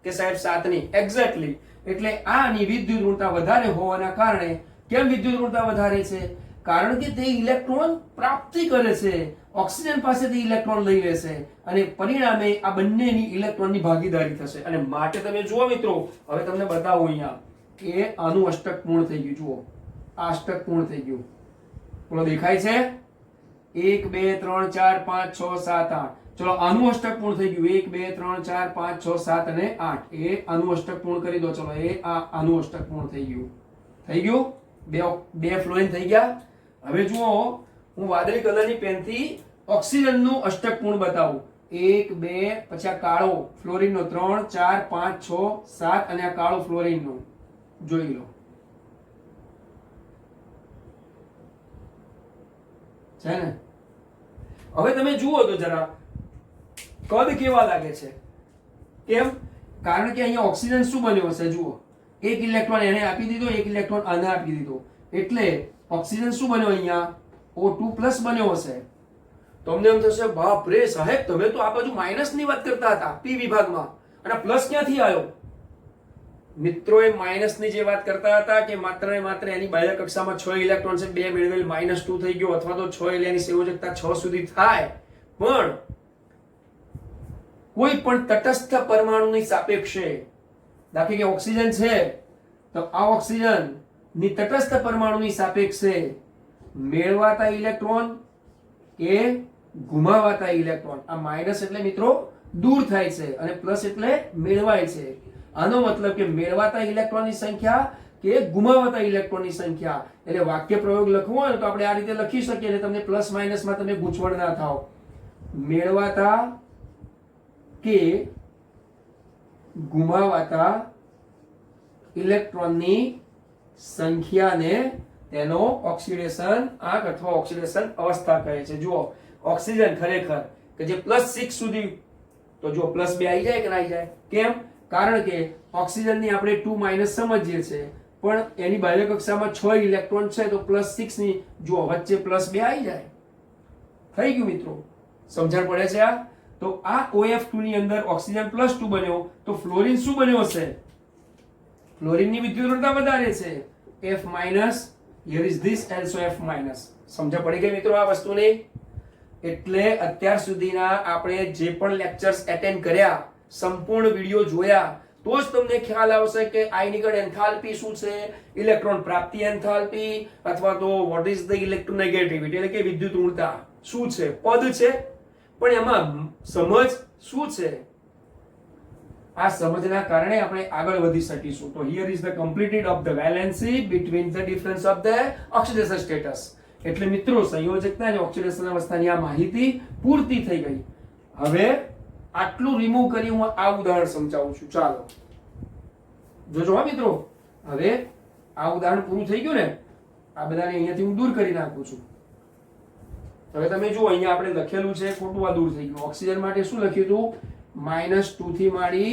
કે સાહેબ 7 ની. એક્ઝેક્ટલી. એટલે આની વિદ્યુત ઋણતા વધારે હોવાના કારણે, કેમ વિદ્યુત ઋણતા વધારે છે? કારણ કે તે ઇલેક્ટ્રોન પ્રાપ્તિ કરે છે, ઓક્સિજન પાસેથી ઇલેક્ટ્રોન લઈ લેશે અને પરિણામે આ બંનેની ઇલેક્ટ્રોનની ભાગીદારી થશે. અને માટે તમે જુઓ મિત્રો, હવે તમને બતાવું અહીંયા કે આનું અષ્ટક પૂર્ણ થઈ ગયું. જુઓ આ અષ્ટક પૂર્ણ થઈ ગયું. બોલો દેખાય છે? 1, 2, 3, 4, 5, 6, 7, 8. ચલો આનું અષ્ટક પૂર્ણ થઈ ગયું. 1, 2, 3, 4, 5, 6, 7 અને 8. એ આનું અષ્ટક પૂર્ણ કરી દો. ચલો એ આનું અષ્ટક પૂર્ણ થઈ ગયું. થઈ ગયું? બે ફ્લોરિન થઈ ગયા. હવે જુઓ હું વાદળી કલરની પેનથી ઓક્સિજનનું અષ્ટક પૂર્ણ બતાવું. 1, 2, પછી આ કાળો ફ્લોરિનનો 3, 4, 5, 6, 7 અને આ કાળો ફ્લોરિનનો. જોઈ લો છે ને. હવે તમે જુઓ તો જરા કદ કેવા લાગે છે. કેમ? કારણ કે અહીંયા ઓક્સિજન શું બન્યો હશે? જુઓ, એક ઇલેક્ટ્રોન એને આપી દીધો, એક ઇલેક્ટ્રોન આને આપી દીધો, એટલે ઓક્સિજન શું બન્યો? અહીંયા O2+ બન્યો હશે. તમને એમ થશે બાપ રે સાહેબ, તમે તો આ બાજુ માઇનસ ની વાત કરતા હતા પી વિભાગમાં, અને પ્લસ ક્યાંથી આવ્યો? મિત્રો એ માઇનસ ની જે વાત કરતા હતા કે માત્ર ને માત્ર એની બાહ્ય કક્ષામાં 6 ઇલેક્ટ્રોન છે, 2 મેળવેલ -2 થઈ ગયો, અથવા તો 6 એટલે એની સંયોજકતા 6 સુધી થાય. પણ કોઈ પણ તટસ્થ પરમાણુની સાપેક્ષે, દાખલા કે ઓક્સિજન છે તો આ ઓક્સિજન ની તટસ્થ પરમાણુની સાપેક્ષે મેળવાતા ઇલેક્ટ્રોન કે ગુમાવાતા ઇલેક્ટ્રોન, આ માઇનસ એટલે મિત્રો દૂર થાય છે અને પ્લસ એટલે મેળવાય છે. આનો મતલબ કે મેળવાતા ઇલેક્ટ્રોનની સંખ્યા કે ગુમાવાતા ઇલેક્ટ્રોનની સંખ્યા. એટલે વાક્ય પ્રયોગ લખવો હોય તો આપણે આ રીતે લખી શકીએ અને તમને પ્લસ માઇનસમાં તમે ગૂંચવણ ના થાવ. મેળવાતા કે ગુમાવાતા ઇલેક્ટ્રોનની સંખ્યાને તેનો ઓક્સિડેશન આંક અથવા ઓક્સિડેશન અવસ્થા કહે છે. જુઓ ઓક્સિજન ખરેખર કે જે +6 સુધી, તો જો +2 આવી જાય કે ના આવી જાય? કેમ? કારણ કે ઓક્સિજનની આપણે 2- સમજીએ છીએ, પણ એની બાહ્ય કક્ષામાં 6 ઇલેક્ટ્રોન છે, તો +6 ની જો વચ્ચે +2 આવી જાય. થઈ ગયું મિત્રો, સમજણ પડે છે? આ તો આ OF2 ની અંદર ઓક્સિજન +2 બન્યો, તો ફ્લોરિન શું બન્યો હશે? ફ્લોરિનની વિદ્યુત ઋણતા વધારે છે. F minus, here is this also F minus. સમજ પડી ગઈ મિત્રો આ વસ્તુની? એટલે અત્યાર સુધીના આપણે જે પણ લેક્ચર્સ એટેન્ડ કર્યા, સંપૂર્ણ વિડિયો જોયા, તો જ તમને ખ્યાલ આવશે કે આયનિકરણ એન્થાલ્પી શું છે, ઇલેક્ટ્રોન પ્રાપ્તિ એન્થાલ્પી, અથવા તો વોટ ઇઝ ધ ઇલેક્ટ્રોનેગેટિવિટી, એટલે કે વિદ્યુત ઋણતા શું છે. પદ છે, પણ એમાં સમજ શું છે, આ સમજના કારણે આપણે આગળ વધી શકીશું. તો here is the completed of the valency between the difference of the oxidation status. એટલે મિત્રો સંયોજકતા અને ઓક્સિડેશન અવસ્થાની આ માહિતી પૂર્તિ થઈ ગઈ. હવે આટલું રિમૂવ કરી હું આ ઉદાહરણ સમજાવું છું. ચાલો જોજો હા મિત્રો. હવે આ ઉદાહરણ પૂરું થઈ ગયું ને, આ બધાને અહીંયાથી હું દૂર કરી નાખું છું. હવે તમે જુઓ, અહીંયા આપણે લખેલું છે ખોટું, આ દૂર થઈ ગયું. ઓક્સિજન માટે શું લખ્યું હતું? -2 થી માંડી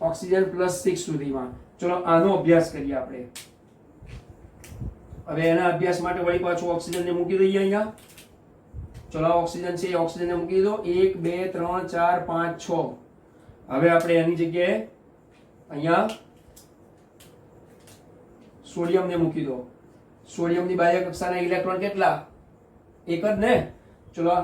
ઓક્સિજન +6 સુધીમાં. ચલો આનો અભ્યાસ કરીએ આપણે. હવે એના અભ્યાસ માટે વળી પાછું ઓક્સિજન ને મૂકી દઈએ અહીંયા. ચલો ઓક્સિજન છે, ઓક્સિજન ને મૂકી દો. 1 2 3 4 5 6. હવે આપણે એની જગ્યાએ અહીંયા સોડિયમ ને મૂકી દો. સોડિયમની બાહ્ય કક્ષાના ઇલેક્ટ્રોન કેટલા? એક જ ને. ચલો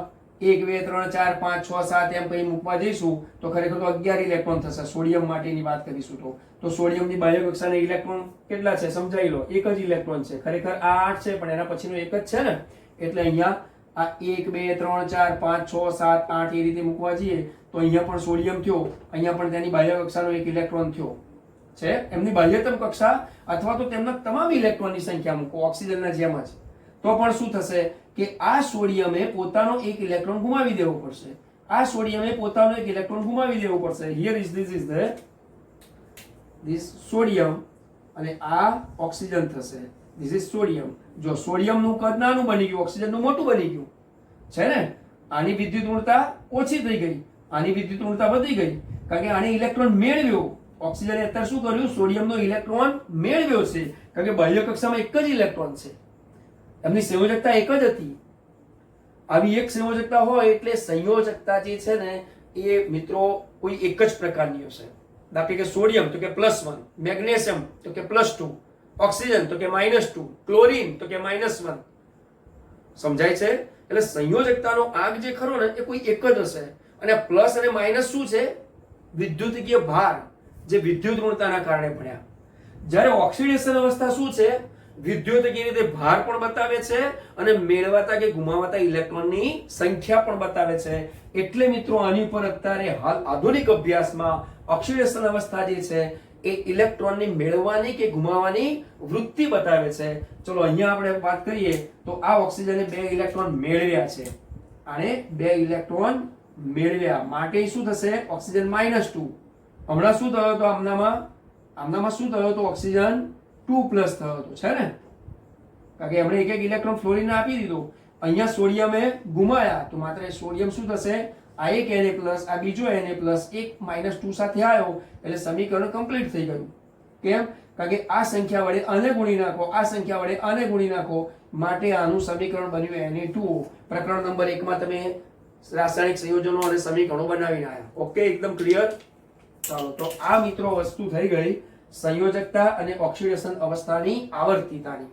1 2 3 4 5 6 7 એમ કઈ મૂકવા જઈશું તો ખરેખર તો 11 ઇલેક્ટ્રોન થશે. સોડિયમ માટેની વાત કરીશું તો સોડિયમની બાહ્ય કક્ષાના ઇલેક્ટ્રોન કેટલા છે સમજાવી લો. એક જ ઇલેક્ટ્રોન છે. ખરેખર આ 8 છે, પણ એના પછીનો એક જ છે ને. એટલે અહીંયા આ 1 2 3 4 5 6 7 8 એ રીતે મૂકવા જઈએ તો અહીંયા પણ સોડિયમ થયો, અહીંયા પણ તેની બાહ્ય કક્ષાનો એક ઇલેક્ટ્રોન થયો છે. એમની બાહ્યતમ કક્ષા અથવા તો તેમના તમામ ઇલેક્ટ્રોનની સંખ્યા મૂકો ઓક્સિજનના જેમ જ, તો પણ શું થશે કે આ સોડિયમે પોતાનો એક ઇલેક્ટ્રોન ગુમાવી દેવો પડશે. આ સોડિયમે પોતાનો એક ઇલેક્ટ્રોન ગુમાવી દેવો પડશે. હિયર ઇઝ ધીસ સોડિયમ અને આ ઓક્સિજન થશે. This is sodium. જો સોડિયમનું કદ નાનું બની ગયું, ઓક્સિજનનું મોટું બની ગયું છે ને. આની વિદ્યુત ઋણતા ઓછી થઈ ગઈ, આની વિદ્યુત ઋણતા વધી ગઈ, કારણ કે આને ઇલેક્ટ્રોન મેળવ્યો. ઓક્સિજને અત્યારે શું કર્યું? સોડિયમનો ઇલેક્ટ્રોન મેળવ્યો છે, કારણ કે બાહ્ય કક્ષામાં એક જ ઇલેક્ટ્રોન છે. એમની સંયોજકતા એક જ હતી. આવી એક સંયોજકતા હોય એટલે સંયોજકતા જે છે ને એ મિત્રો કોઈ એક જ પ્રકારની હશે. દાખલા કે સોડિયમ તો કે +1, મેગ્નેશિયમ તો કે +2, ઓક્સિજન તો કે -2, ક્લોરીન તો કે -1. સમજાય છે? એટલે સંયોજકતાનો આગ જે ખરો ને એ કોઈ એક જ હશે. અને પ્લસ અને માઇનસ શું છે? વિદ્યુતીય ભાર, જે વિદ્યુત ઋણતાના કારણે ભણ્યા. જ્યારે ઓક્સિડેશન અવસ્થા શું છે? વિદ્યુતીય રીતે ભાર પણ બતાવે છે અને મેળવાતા કે ગુમાવાતા ઇલેક્ટ્રોનની સંખ્યા પણ બતાવે છે. એટલે મિત્રો આની ઉપર અત્યારે હાલ આધુનિક અભ્યાસમાં ઓક્સિડેશન અવસ્થા જે છે એ ઇલેક્ટ્રોનની મેળવવાની કે ગુમાવવાની વૃત્તિ બતાવે છે. ચલો અહીંયા આપણે વાત કરીએ તો આ ઓક્સિજને 2 ઇલેક્ટ્રોન મેળવ્યા છે. આને 2 ઇલેક્ટ્રોન મેળવ્યા માટે શું થશે? ઓક્સિજન -2. હમણાં શું થયો હતો? આમનામાં શું થયો હતો? ઓક્સિજન 2+ થયો હતો છે ને, કારણ કે એમણે એક ઇલેક્ટ્રોન ફ્લોરિનને આપી દીધો. અહીંયા સોડિયમે ગુમાયા તો માત્ર સોડિયમ શું થશે? આ એક Na+, આ બીજો Na+, એક -2 સાથે આવ્યો એટલે સમીકરણ કમ્પ્લીટ થઈ ગયું. કેમ? કારણ કે આ સંખ્યા વડે આને ગુણી નાખો, આ સંખ્યા વડે આને ગુણી નાખો, માટે આનું સમીકરણ બન્યું Na2. પ્રકરણ નંબર 1 માં તમે રાસાયણિક સંયોજનો અને સમીકરણો બનાવીને આવ્યા. ઓકે, એકદમ ક્લિયર. ચાલો, તો આ મિત્રો વસ્તુ થઈ ગઈ સંયોજકતા અને ઓક્સિડેશન અવસ્થાની આવર્તિતાની.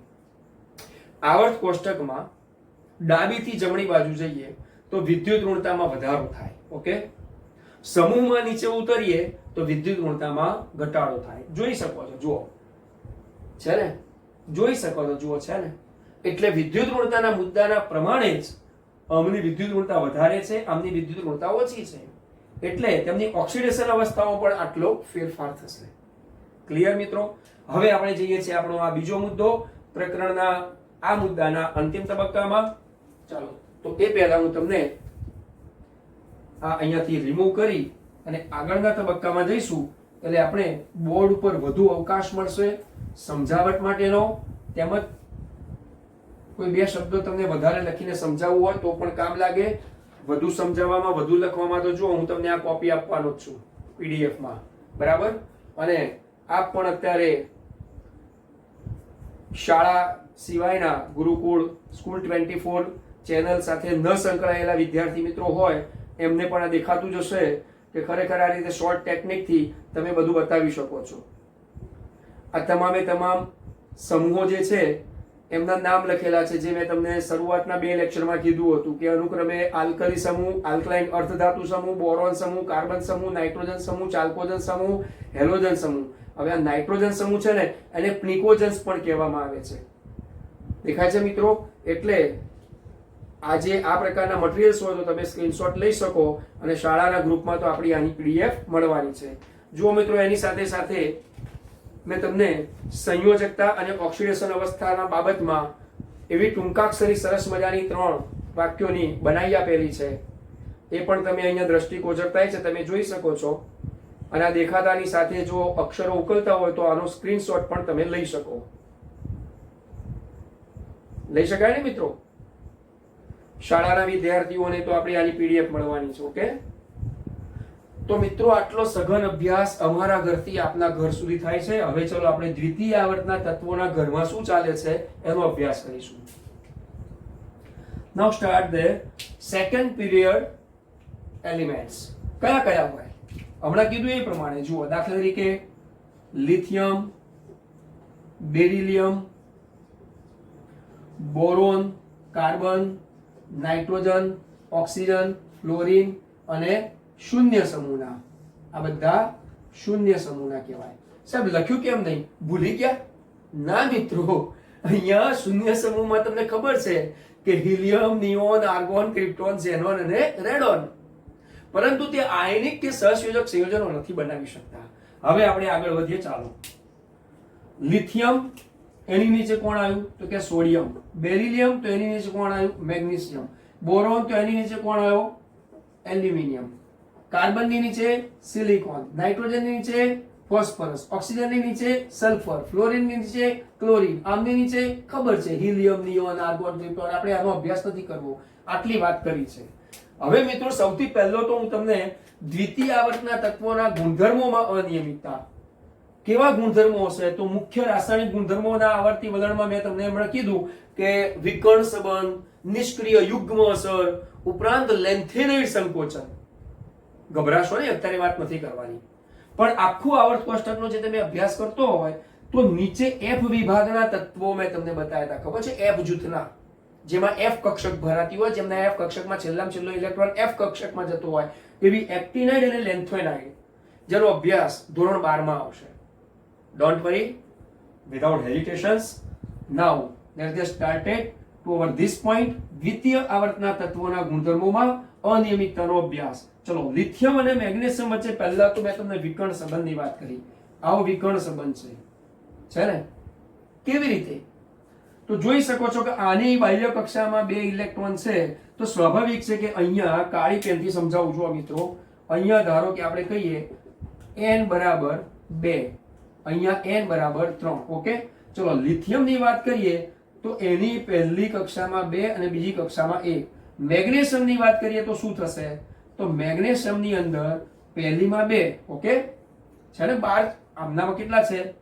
આવર્ત કોષ્ટકમાં ડાબીથી જમણી બાજુ જઈએ તો વિદ્યુત ઋણતામાં વધારો થાય. ઓકે, સમૂહમાં નીચે ઉતરીએ તો વિદ્યુત ઋણતામાં ઘટાડો થાય. જોઈ શકો છો, જુઓ છે ને, જોઈ શકો છો, જુઓ છે ને. એટલે વિદ્યુત ઋણતાના મુદ્દાના પ્રમાણે જ આમની વિદ્યુત ઋણતા વધારે છે, આમની વિદ્યુત ઋણતા ઓછી છે. એટલે તેમની ઓક્સિડેશન અવસ્થામાં પણ આટલો ફેરફાર થશે. ક્લિયર મિત્રો? હવે આપણે જઈએ છીએ આપણો આ બીજો મુદ્દો પ્રકરણના આ મુદ્દાના અંતિમ તબક્કામાં. ચાલો, તો એ પહેલા હું તમને આ અહીંયાથી રિમૂવ કરી અને આગળના તબક્કામાં જઈશું. એટલે આપણે બોર્ડ ઉપર વધુ અવકાશ મળશે સમજાવટ માટેનો, તેમજ કોઈ 2 શબ્દો તમને વધારે લખીને સમજાવવું હોય તો પણ કામ લાગે. વધુ સમજાવવામાં, વધુ લખવામાં તો જો હું તમને આ કોપી આપવાનો જ છું પીડીએફમાં, બરાબર. અને આપ પણ અત્યારે શાળા સિવાયના ગુરુકુળ, સ્કૂલ 24 ચેનલ સાથે ન સંકળાયેલા વિદ્યાર્થી મિત્રો હોય એમને પણ આ દેખાતું જ હશે કે ખરેખર આ રીતે શોર્ટ ટેકનિકથી તમે બધું બતાવી શકો છો. આ તમામે તમામ સમૂહો જે છે એમના નામ લખેલા છે, જે મેં તમને શરૂઆતના 2 લેક્ચરમાં કીધું હતું કે અનુક્રમે આલ્કલી સમૂહ, આલ્કલાઇન અર્ધધાતુ સમૂહ, બોરોન સમૂહ, કાર્બન સમૂહ, નાઇટ્રોજન સમૂહ, ચાલ્કોજન સમૂહ, હેલોજન સમૂહ. હવે આ નાઇટ્રોજન સમૂહ છે ને એને પ્નિકોજન્સ પણ કહેવામાં આવે છે. દેખાય છે મિત્રો? એટલે આજે આ પ્રકારના મટીરીયલ્સ હોય તો તમે સ્ક્રીનશોટ લઈ શકો અને શાળાના ગ્રુપમાં તો આપણી આની પીડીએફ મળવાની છે. જુઓ મિત્રો, એની સાથે સાથે મેં તમને સંયોજકતા અને ઓક્સિડેશન અવસ્થાના બાબતમાં એવી ટૂંકાક્ષરી સરસ મજાની 3 વાક્યોની બનાવી આપેલી છે. એ પણ તમે અહીંયા દ્રષ્ટિગોચર થાય છે, તમે જોઈ શકો છો. અને આ દેખાતાની સાથે જો અક્ષરો ઉકલતા હોય તો આનો સ્ક્રીનશોટ પણ તમે લઈ શકો. લઈ શકાય ને મિત્રો? શાળાના વિદ્યાર્થીઓને તો આપણી આની પીડીએફ મળવાની છે. ઓકે, તો મિત્રો આટલો સઘન અભ્યાસ અમારા ઘરથી આપના ઘર સુધી થાય છે. હવે ચલો આપણે દ્વિતીય આવર્તના તત્વોના ઘરમાં શું ચાલે છે એનો અભ્યાસ કરીશું. Now start the second period elements. કયા કયા હોય હમણાં કીધું એ પ્રમાણે જુઓ. દાખલા તરીકે lithium, beryllium, boron, carbon, nitrogen, oxygen, fluorine અને શૂન્ય સમૂહના. આ બધા શૂન્ય સમૂહના કહેવાય. સાહેબ લખ્યું કેમ નહીં? ભૂલી ગયા? ના મિત્રો, અહીંયા શૂન્ય સમૂહમાં તમને ખબર છે કે helium, neon, argon, krypton, xenon અને રેડોન. પરંતુ તે આયનિક કે સહસંયોજક સંયોજનો નથી બનાવી શકતા. હવે આપણે આગળ વધીએ. ચાલો. લિથિયમ, એની નીચે કોણ આવ્યું તો કે સોડિયમ. બેરિલિયમ, તો એની નીચે કોણ આવ્યું? મેગ્નેશિયમ. બોરોન, તો એની નીચે કોણ આવ્યો? એલ્યુમિનિયમ. કાર્બનની નીચે સિલિકોન, નાઇટ્રોજનની નીચે ફોસ્ફરસ, ઓક્સિજનની નીચે સલ્ફર, ફ્લોરિનની નીચે ક્લોરીન, આમની નીચે ખબર છે હિલિયમ, નિયોન, આર્ગોન, ક્રિપ્ટોન. આપણે આનો અભ્યાસ નથી કરવો, આટલી વાત કરી છે. હવે મિત્રો સૌથી પહેલો તો હું તમને દ્વિતીય આવર્તના તત્વોના ગુણધર્મોમાં અનિયમિતતા. કેવા ગુણધર્મો હશે તો મુખ્ય રાસાયણિક ગુણધર્મોના આવર્તી વલણમાં મેં તમને હમણાં કીધું કે વિકર્ણ સંબંધ, નિષ્ક્રિય યુગ્મ અસર, ઉપરાંત લેન્થેનોઇડ સંકોચન. ગભરાશો નહીં, અત્યારે વાત નથી કરવાની. પણ આખું આવર્ત કોષ્ટકનો જે તમે અભ્યાસ કરતો હોય તો નીચે F વિભાગના તત્વો મેં તમને બતાવ્યા હતા. ખબર છે? F જૂથના, જેમાં F કક્ષક ભરાતી હોય, જેમના F કક્ષકમાં છેલ્લામાં છેલ્લો ઇલેક્ટ્રોન F કક્ષકમાં જતો હોય, એવી એક્ટિનાઇડ અને લેન્થોનાઇડ, જેનો અભ્યાસ ધોરણ 12 માં આવશે. Don't worry, without hesitations, now let's get started to over this point. દ્વિતીય આવર્તના તત્વોના ગુણધર્મોમાં અનિયમિતતાનો અભ્યાસ. ચલો, લિથિયમ અને મેગ્નેશિયમ વચ્ચે પહેલા તો મેં તમને વિકર્ણ સંબંધની વાત કરી. આવો વિકર્ણ સંબંધ છે ને? કેવી રીતે? તો જોઈ શકો છો કે આની બાહ્ય કક્ષામાં 2 ઇલેક્ટ્રોન છે, તો સ્વાભાવિક છે કે અહીંયા કાળી પેનથી સમજાવું છું મિત્રો. અહીંયા ધારો કે આપણે કહીએ n બરાબર 2, અહીંયા n બરાબર 3. ઓકે, ચલો લિથિયમની વાત કરીએ તો એની પહેલી કક્ષામાં 2 અને બીજી કક્ષામાં 1. મેગ્નેશિયમની વાત કરીએ તો શું થશે? તો મેગ્નેશિયમની અંદર પહેલીમાં 2, ઓકે છે ને 12, આમનામાં કેટલા છે?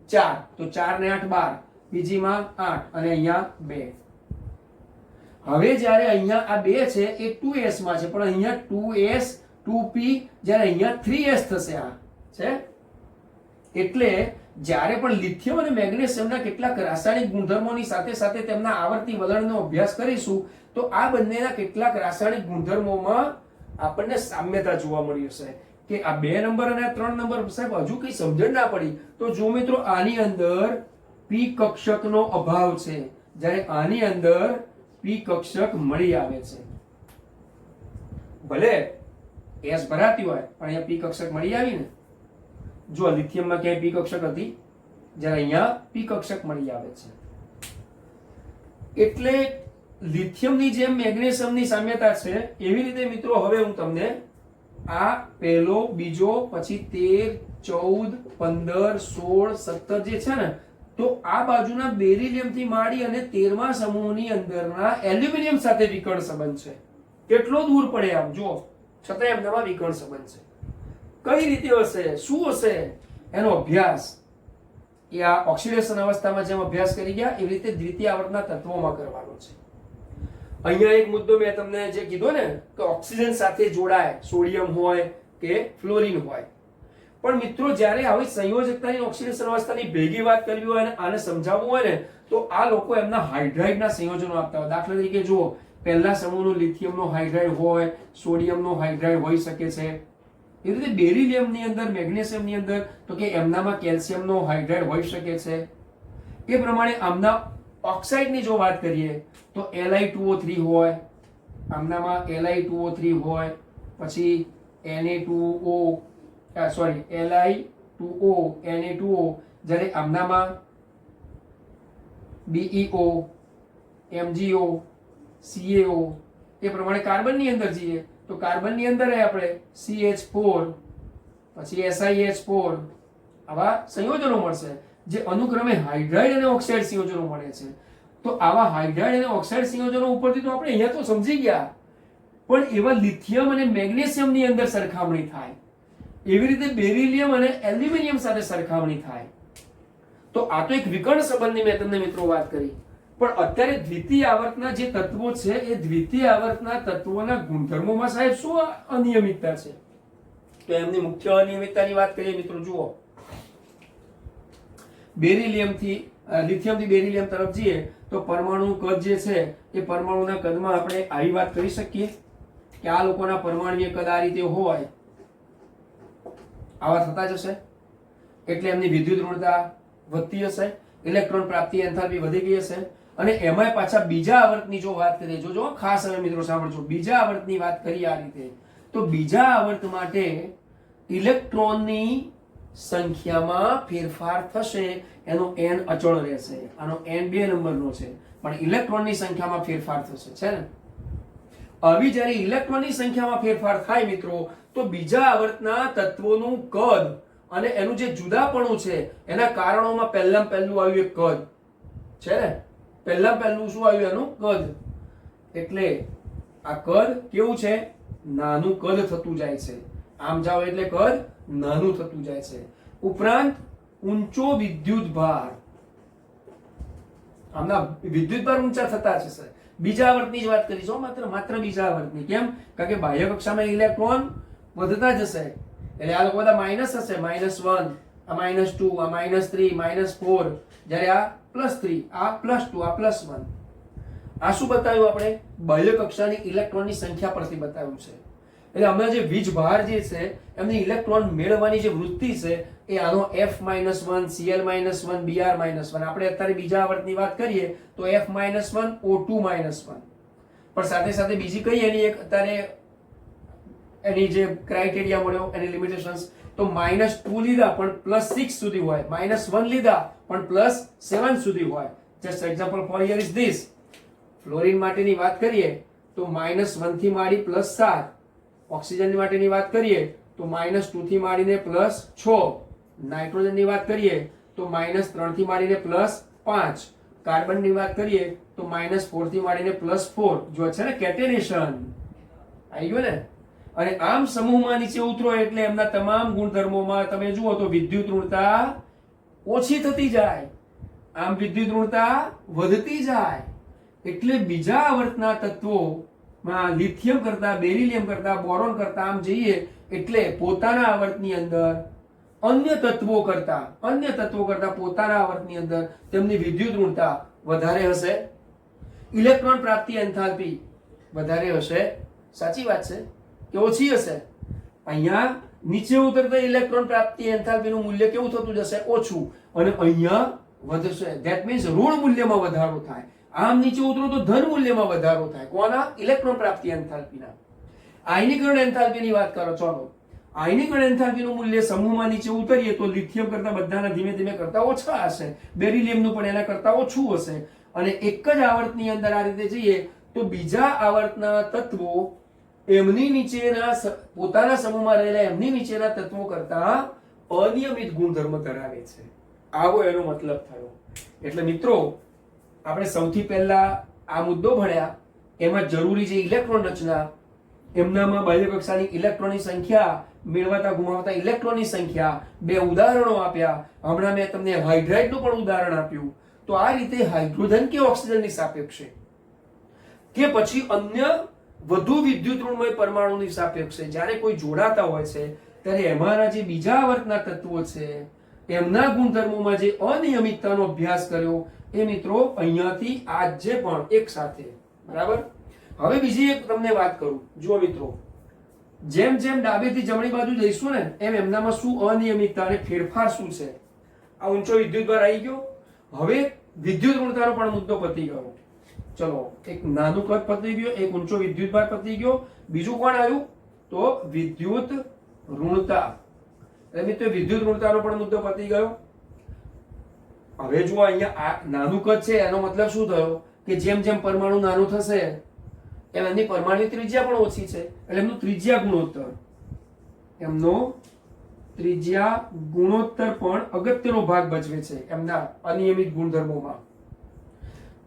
4, તો 4 ને 8 12, બીજીમાં 8 અને અહીંયા 2. હવે જ્યારે અહીંયા આ 2 છે એ 2s માં છે, પણ અહીંયા 2s 2p, જ્યારે અહીંયા 3s થશે. આ છે એટલે જ્યારે પણ લિથિયમ અને મેગ્નેશિયમના કેટલાક રાસાયણિક ગુણધર્મોની સાથે સાથે તેમના આવર્તી વલણનો અભ્યાસ કરીશું તો આ બંનેના કેટલાક રાસાયણિક ગુણધર્મોમાં આપણને સામ્યતા જોવા મળી હશે. કે આ 2 નંબર અને 3 નંબર સાહેબ હજુ કઈ સમજણ ના પડી. તો જો મિત્રો આની અંદર p કક્ષકનો અભાવ છે, જ્યારે આની અંદર p કક્ષક મળી આવે છે. ભલે s ભરાતી હોય પણ અહીંયા p કક્ષક મળી આવી ને. જો લિથિયમમાં ક્યાંય p કક્ષક હતી, જ્યારે અહીંયા p કક્ષક મળી આવે છે. એટલે લિથિયમની જેમ મેગ્નેશિયમની સામ્યતા છે, એવી રીતે મિત્રો હવે હું તમને આ પહેલો, બીજો, પછી 13, 14, 15, 16, 17 જે છે ને, તો આ બાજુના બેરિલિયમથી માંડી અને 13મા સમૂહની અંદરના એલ્યુમિનિયમ સાથે વિકર્ણ સંબંધ છે. કેટલો દૂર પડે આમ જો, છતાં એમનામાં વિકર્ણ સંબંધ છે. કઈ રીતે હશે, શું હશે, એનો અભ્યાસ એ આ ઓક્સિડેશન અવસ્થામાં જેમ અભ્યાસ કરી ગયા એવી રીતે દ્વિતીય આવર્તના તત્વોમાં કરવાનો છે. અહીંયા એક મુદ્દો મેં તમને જે કીધો ને કે ઓક્સિજન સાથે જોડાય, સોડિયમ હોય કે ફ્લોરિન હોય, પણ મિત્રો જ્યારે આવી સંયોજકતાની ઓક્સિડેશન અવસ્થાની ભેગી વાત કરવી હોય અને આને સમજાવવું હોય ને તો આ લોકો એમના હાઇડ્રાઇડના સંયોજનો આપતા હોય. દાખલા તરીકે જુઓ, પહેલા સમૂહનો લિથિયમનો હાઇડ્રાઇડ હોય, સોડિયમનો હાઇડ્રાઇડ હોઈ શકે છે. એ રીતે બેરિલિયમની અંદર, મેગ્નેશિયમની અંદર તો કે એમનામાં કેલ્શિયમનો હાઇડ્રાઇડ હોઈ શકે છે. એ પ્રમાણે આમના ઓક્સાઇડની જો વાત કરીએ તો Li2O3 હોય, આમનામાં Li2O3 હોય, પછી Na2O Li2O Na2O, જ્યારે આમનામાં BeO, MgO, CaO. એ પ્રમાણે કાર્બનની અંદર જઈએ તો કાર્બનની અંદર આપણે CH4 પછી SiH4 આવા સંયોજનો મળશે જે અનુક્રમે હાઇડ્રાઇડ અને ઓક્સાઇડ સંયોજનો મળે છે. તો આવા હાઇડ્રાઇડ અને ઓક્સાઇડ સંયોજનો ઉપરથી તો આપણે અહીંયા તો સમજી ગયા, પણ એવા લિથિયમ અને મેગ્નેશિયમની અંદર સરખામણી થાય, એવી રીતે બેરિલિયમ અને એલ્યુમિનિયમ સાથે સરખામણી થાય. તો આ તો એક વિકર્ણ સંબંધની મેં તમને મિત્રો વાત કરી, પણ અત્યારે દ્વિતીય આવર્તના જે તત્વો છે એ દ્વિતીય આવર્તના તત્વોના ગુણધર્મોમાં સાહેબ શું અનિયમિતતા છે? તો એમની મુખ્ય અનિયમિતતાની વાત કરીએ મિત્રો, જુઓ, બેરિલિયમથી લિથિયમથી બેરિલિયમ તરફ જઈએ તો પરમાણુ કદ જે છે એ પરમાણુના કદમાં આપણે આવી વાત કરી શકીએ કે આ લોકોના પરમાણુય કદ આ રીતે હોય, આવા થતા જશે, એટલે એમની વિદ્યુત ઋણતા વધતી હશે, ઇલેક્ટ્રોન પ્રાપ્તિ એન્થાલ્પી વધી ગઈ હશે. અને એમાંય પાછા બીજા આવર્તની જો વાત કરીએ, જો ખાસ હવે મિત્રો સાંભળજો, બીજા આવર્તની વાત કરીએ આ રીતે, તો બીજા આવર્ત માટે ઇલેક્ટ્રોનની સંખ્યામાં ફેરફાર થશે, એનો n અચળ રહેશે, આનો n 2 નંબરનો છે, પણ ઇલેક્ટ્રોનની સંખ્યામાં ફેરફાર થશે, છે ને. આવી જ્યારે ઇલેક્ટ્રોનની સંખ્યામાં ફેરફાર થાય મિત્રો, તો બીજા આવર્તના તત્વોનું કદ અને એનું જે જુદાપણું છે એના કારણોમાં પહેલું આવ્યું એક કદ છે ને, પહેલું શું આવ્યું? એનું કદ. એટલે આ કદ કેવું છે? નાનું કદ થતું જાય છે. આમ જાઓ એટલે કદ નાનું થતું જાય છે. ઉપરાંત ઊંચો વિદ્યુત ભાર, આમના વિદ્યુત ભાર ઊંચા થતા જશે. બીજા આવર્તની જ વાત કરીશું, માત્ર બીજા આવર્તની. કેમ? કારણ કે બાહ્ય કક્ષામાં ઇલેક્ટ્રોન વધતા જશે, એટલે આ લોકો બધા માઇનસ હશે, -1, આ -2, આ -3, -4, જ્યારે આ +3, આ +2, આ +1. આ શું બતાવ્યું આપણે? બાહ્ય કક્ષાની ઇલેક્ટ્રોનની સંખ્યા પરથી બતાવ્યું છે. એટલે હમણાં જે વીજભાર જે છે એમની ઇલેક્ટ્રોન મેળવવાની જે વૃત્તિ છે એ આનો F-1, Cl-1, Br-1. આપણે અત્યારે બીજા આવર્તની વાત કરીએ તો F-1, O2-1. પણ સાથે સાથે બીજી કઈ એની એક અત્યારે એની જે ક્રાઇટેરિયા મળ્યો, એની લિમિટેશન્સ, તો -2 લીધા પણ +6 સુધી હોય, -1 લીધા પણ +7 સુધી હોય. Just example for here is this. Fluorine માટેની વાત કરીએ તો -1 થી માંડી +7, ઓક્સિજનની માટેની વાત કરીએ તો -2 થી માંડીને +6, નાઇટ્રોજનની વાત કરીએ તો -3 થી માંડીને +5, કાર્બનની વાત કરીએ તો -4 થી માંડીને +4. જો છે ને કેટેનેશન આવી ગયું ને. અને આમ સમૂહમાં નીચે ઉતરો એટલે એમના તમામ ગુણધર્મોમાં તમે જુઓ તો વિદ્યુત ઋણતા ઓછી થતી જાય, આમ વિદ્યુત ઋણતા વધતી જાય. એટલે બીજા આવર્તના તત્વોમાં લિથિયમ કરતા, બેરિલિયમ કરતા, બોરોન કરતા આમ જઈએ એટલે પોતાના આવર્તની અંદર અન્ય તત્વો કરતા પોતાના આવર્તની અંદર તેમની વિદ્યુત ઋણતા વધારે હશે, ઇલેક્ટ્રોન પ્રાપ્તિ એન્થાલ્પી વધારે હશે. સાચી વાત છે કે ઓછી હશે? અહીંયા નીચે ઉતરતા ઇલેક્ટ્રોન પ્રાપ્તિ એન્થાલ્પીનું મૂલ્ય કેવું થતું જશે? ઓછું. અને અહીંયા વધશે. ધેટ મીન્સ ઋણ મૂલ્યમાં વધારો થાય. આમ નીચે ઉતરો તો ધન મૂલ્યમાં વધારો થાય. કોના? ઇલેક્ટ્રોન પ્રાપ્તિ એન્થાલ્પીના. આયનીકરણ એન્થાલ્પીની વાત કરો. ચાલો, આયનીકરણ એન્થાલ્પીનું મૂલ્ય સમૂહમાં નીચે ઉતરીએ તો લિથિયમ કરતા બધાના ધીમે ધીમે કરતા ઓછા હશે, બેરિલિયમનું પણ એના કરતા ઓછું હશે. અને એક જ આવર્તની અંદર આ રીતે જઈએ તો બીજા આવર્તના તત્વો એમની નીચેના પોતાના સમૂહમાં રહેલા એમની નીચેના તત્વો કરતા અનિયમિત ગુણધર્મ ધરાવે છે. આવો એનો મતલબ થયો. એટલે મિત્રો આપણે સૌથી પહેલા આ મુદ્દો ભણ્યા, એમાં જરૂરી છે ઇલેક્ટ્રોન રચના, એમનામાં બાહ્ય કક્ષાની ઇલેક્ટ્રોનની સંખ્યા, મેળવાતા ગુમાવતા ઇલેક્ટ્રોનની સંખ્યા, બે ઉદાહરણો આપ્યા. હમણાં મેં તમને હાઇડ્રાઇડનું પણ ઉદાહરણ આપ્યું. તો આ રીતે હાઇડ્રોજન કે ઓક્સિજનની સાપેક્ષે કે પછી અન્ય વધુ વિદ્યુત ઋણમય પરમાણુની સાપેક્ષે જ્યારે કોઈ જોડાતા હોય છે ત્યારે એમાંના જે બીજા આવર્તના તત્વો છે એમના ગુણધર્મોમાં જે અનિયમિતતાનો અભ્યાસ કર્યો એ મિત્રો અહીંયાથી આજે પણ એક સાથે, બરાબર. હવે બીજી એક તમને વાત કરું. જુઓ મિત્રો, જેમ જેમ ડાબેથી જમણી બાજુ જઈશું ને એમ એમનામાં શું અનિયમિતતા અને ફેરફાર શું છે. આ ઊંચો વિદ્યુતભાર આવી ગયો. હવે વિદ્યુત ઋણતાનો પણ મુદ્દો પતી ગયો. ચલો, એક નાનું કદ પતી ગયો, એક ઊંચો વિદ્યુતભાર પતી ગયો. બીજું કોણ આવ્યું? તો વિદ્યુત ઋણતા. એટલે મિત્રો વિદ્યુત ઋણતાનો પણ મુદ્દો પતી ગયો. હવે જુઓ, અહીંયા આ નાનું કદ છે એનો મતલબ શું થયો કે જેમ જેમ પરમાણુ નાનું થશે એમ એમની પરમાણુ ત્રિજ્યા પણ ઓછી છે, એટલે એમનું ત્રિજ્યા ગુણોત્તર, એમનો ત્રિજ્યા ગુણોત્તર પણ અગત્યનો ભાગ ભજવે છે એમના અનિયમિત ગુણધર્મોમાં.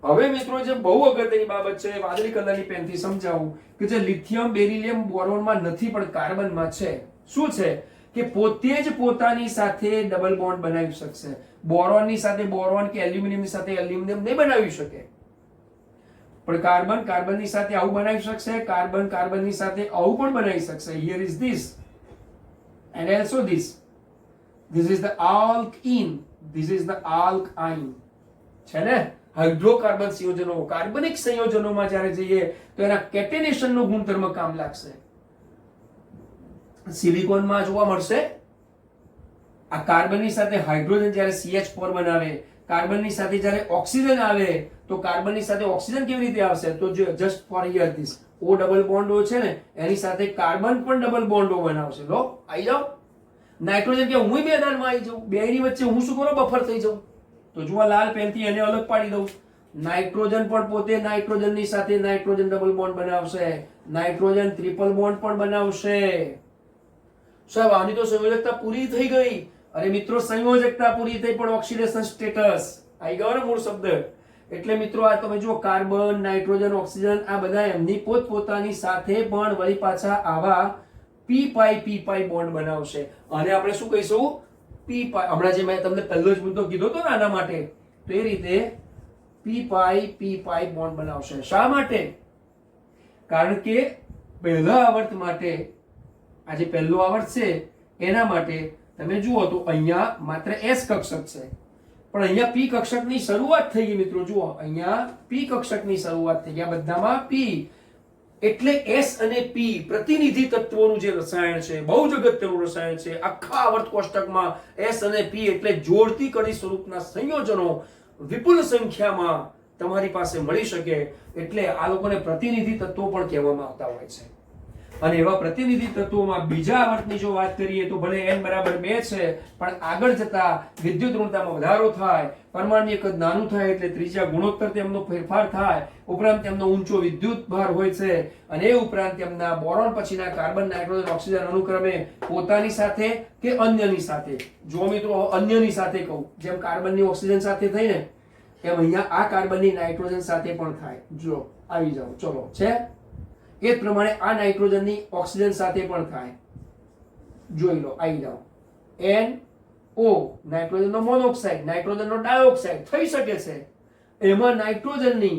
હવે મિત્રો જે બહુ અગત્યની બાબત છે, વાદળી કલરની પેનથી સમજાવું કે જે લિથિયમ બેરિલિયમ બોરોનમાં નથી પણ કાર્બનમાં છે. શું છે કે પોતે જ પોતાની સાથે ડબલ બોન્ડ બનાવી શકશે. બોરોનની સાથે બોરોન કે એલ્યુમિનિયમની સાથે એલ્યુમિનિયમ નહીં બનાવી શકે, પણ કાર્બન કાર્બનની સાથે આવું બનાવી શકશે, કાર્બન કાર્બનની સાથે આવું પણ બનાવી શકશે. Here is this and also this is the alkene, this is the alkyne. છે ને? હાઇડ્રોકાર્બન સંયોજનો, કાર્બનિક સંયોજનોમાં જ્યારે જઈએ તો એના કેટેનેશનનો ગુણધર્મ કામ લાગશે. સિલિકોનમાં જોવા મળશે. આ કાર્બનની સાથે હાઇડ્રોજન જ્યારે CH4 બનાવે, કાર્બનની સાથે જ્યારે ઓક્સિજન આવે તો કાર્બનની સાથે ઓક્સિજન કેવી રીતે આવશે? તો જો just for here this O double બોન્ડો છે ને એની સાથે કાર્બન પણ ડબલ બોન્ડો બનાવશે. લો, આવી જાઓ. નાઇટ્રોજન કે હું બે દાનમાં આવી જાઉં, બેની વચ્ચે હું શું કરું? બફર થઈ જાઉં. તો જુઓ, લાલ પેનથી એને અલગ પાડી દઉં. નાઇટ્રોજન પણ પોતે નાઇટ્રોજનની સાથે નાઇટ્રોજન ડબલ બોન્ડ બનાવશે, નાઇટ્રોજન ટ્રિપલ બોન્ડ પણ બનાવશે. સાહેબ, આની તો સંયોજકતા પૂરી થઈ ગઈ. અરે મિત્રો, સંયોજકતા પૂરી થઈ પણ ઓક્સિડેશન સ્ટેટસ આવી ગયો ને મૂળ શબ્દ. એટલે મિત્રો આ તમે જુઓ, કાર્બન, નાઇટ્રોજન, ઓક્સિજન આ બધા એમની પોતપોતાની સાથે પણ વળી પાછા આવા p પાઈ બોન્ડ બનાવશે. અને આપણે શું કહીશું? p પાઈ. હમણાં જે મેં તમને પહેલો જ મુદ્દો કીધો હતો ને આના માટે, તો એ રીતે p પાઈ બોન્ડ બનાવશે. શા માટે? કારણ કે પહેલા આવર્ત માટે, આ જે પહેલો આવર્ત છે એના માટે તમે જુઓ તો અહીંયા માત્ર s કક્ષક છે, પણ અહીંયા p કક્ષકની શરૂઆત થઈ ગઈ. મિત્રો જુઓ, અહીંયા p કક્ષકની શરૂઆત થઈ ગઈ. આ બધામાં p, એટલે s અને p પ્રતિનિધિ તત્વોનું જે રસાયણ છે, બહુ જ અગત્યનું રસાયણ છે. આખા આવર્ત કોષ્ટકમાં s અને p એટલે જોડતી કડી સ્વરૂપના સંયોજનો વિપુલ સંખ્યામાં તમારી પાસે મળી શકે, એટલે આ લોકોને પ્રતિનિધિ તત્વો પણ કહેવામાં આવતા હોય છે. અને એવા પ્રતિનિધિ તત્વોમાં બીજા આવર્તની જો વાત કરીએ તો ભલે n બરાબર 2 છે, પણ આગળ જતા વિદ્યુત ઋણતામાં વધારો થાય, પરમાણુ કદ નાનું થાય એટલે ત્રીજા ગુણોત્તર તેમનો ફેરફાર થાય, ઉપરાંત તેમનો ઊંચો વિદ્યુત ભાર હોય છે, અને એ ઉપરાંત તેમના બોરોન પછીના કાર્બન, નાઇટ્રોજન, ઓક્સિજન અનુક્રમે પોતાની સાથે કે અન્યની સાથે. જો મિત્રો અન્યની સાથે કહું, જેમ કાર્બનની ઓક્સિજન સાથે થઈ ને એમ અહીંયા આ કાર્બનની નાઇટ્રોજન સાથે પણ થાય. જો આવી જાઓ, ચલો છે એ જ પ્રમાણે આ નાઇટ્રોજનની ઓક્સિજન સાથે પણ થાય. જોઈ લો, આવી જાઓ. NO નાઇટ્રોજનનો મોનોક્સાઇડ, નાઇટ્રોજનનો ડાયોક્સાઇડ થઈ શકે છે. એમાં નાઇટ્રોજનની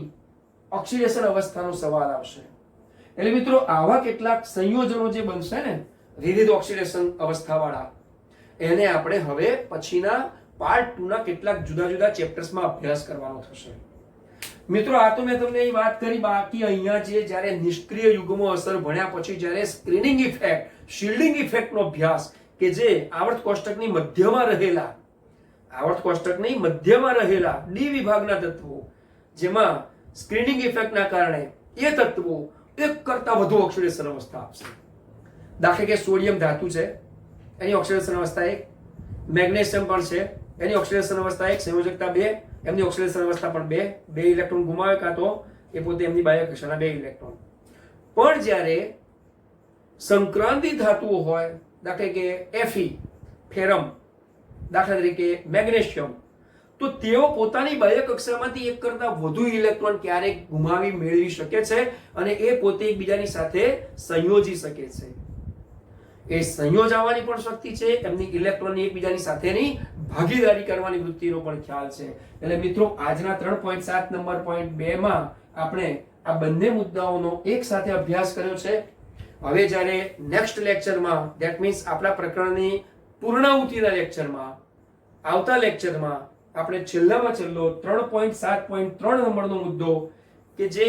ઓક્સિડેશન અવસ્થાનો સવાલ આવશે. એટલે મિત્રો આવા કેટલાક સંયોજનો જે બનશે ને વિવિધ ઓક્સિડેશન અવસ્થાવાળા, એને આપણે હવે પછીના પાર્ટ 2 ના કેટલાક જુદા જુદા ચેપ્ટર્સમાં અભ્યાસ કરવાનો થશે. મિત્રો આ તો મેં તમને વાત કરી. બાકી અહીંયા જે જ્યારે નિષ્ક્રિય યુગ્મ અસર ભણ્યા પછી જ્યારે સ્ક્રીનિંગ ઇફેક્ટ, શિલ્ડિંગ ઇફેક્ટનો અભ્યાસ કે જે આવર્ત કોષ્ટકની મધ્યમાં રહેલા ડી વિભાગના તત્વો, જેમાં સ્ક્રીનિંગ ઇફેક્ટના કારણે એ તત્વો એક કરતા વધુ ઓક્સિડેશન અવસ્થા આપશે. દાખલા કે સોડિયમ ધાતુ છે, એની ઓક્સિડેશન અવસ્થા 1, મેગ્નેશિયમ પણ છે, એની ઓક્સિડેશન અવસ્થા 1, સંયોજકતા 2, એમની ઓક્સિડેશન અવસ્થા પણ 2, 2 ઇલેક્ટ્રોન ગુમાવે કાં તો એ પોતે એમની બાહ્ય કક્ષાના 2 ઇલેક્ટ્રોન. પણ જ્યારે સંક્રાંતિ ધાતુઓ હોય, દાખલા કે Fe, ફેરમ, દાખલા તરીકે મેગ્નેશિયમ, તો તેઓ પોતાની બાહ્ય કક્ષામાંથી એક કરતા વધુ ઇલેક્ટ્રોન ક્યારેક ગુમાવી મેળવી શકે છે, અને એ પોતે એકબીજાની સાથે સંયોજી શકે છે. એ સંયોજાવાની પણ શક્તિ છે, એમની ઇલેક્ટ્રોનની એકબીજાની સાથેની ભાગીદારી કરવાની વૃત્તિનો પણ ખ્યાલ છે. એટલે મિત્રો આજના 3.7 નંબર .2 માં આપણે આ બંને મુદ્દાઓનો એક સાથે અભ્યાસ કર્યો છે. હવે જ્યારે નેક્સ્ટ લેક્ચરમાં, ધેટ મીન્સ આપણા પ્રકરણની પૂર્ણાહુતિના લેક્ચરમાં, આવતા લેક્ચરમાં આપણે છેલ્લામાં છેલ્લો 3.7.3 નંબરનો મુદ્દો કે જે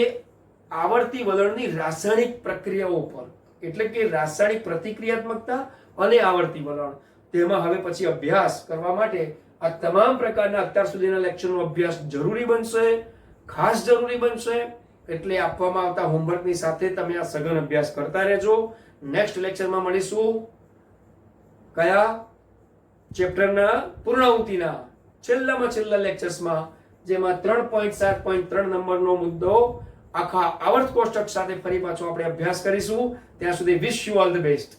આવર્તી વલણની રાસાયણિક પ્રક્રિયાઓ પર, એટલે કે રાસાયણિક પ્રતિક્રિયાત્મકતા અને આવર્તી વલણ, તેમાં હવે પછી અભ્યાસ કરવા માટે આ તમામ પ્રકારના અત્યાર સુધીના લેક્ચરનો અભ્યાસ જરૂરી બનશે, ખાસ જરૂરી બનશે. એટલે આપવામાં આવતા હોમવર્કની સાથે તમે આ સઘન અભ્યાસ કરતા રહેજો. નેક્સ્ટ લેક્ચરમાં મળીશું કયા ચેપ્ટરના પૂર્ણાહુતિના છેલ્લામાં છેલ્લા લેક્ચર્સમાં, જેમાં 3.7.3 નંબરનો મુદ્દો આખા આવર્ત કોષ્ટક સાથે ફરી પાછો આપણે અભ્યાસ કરીશું. ત્યાં સુધી wish you all the best.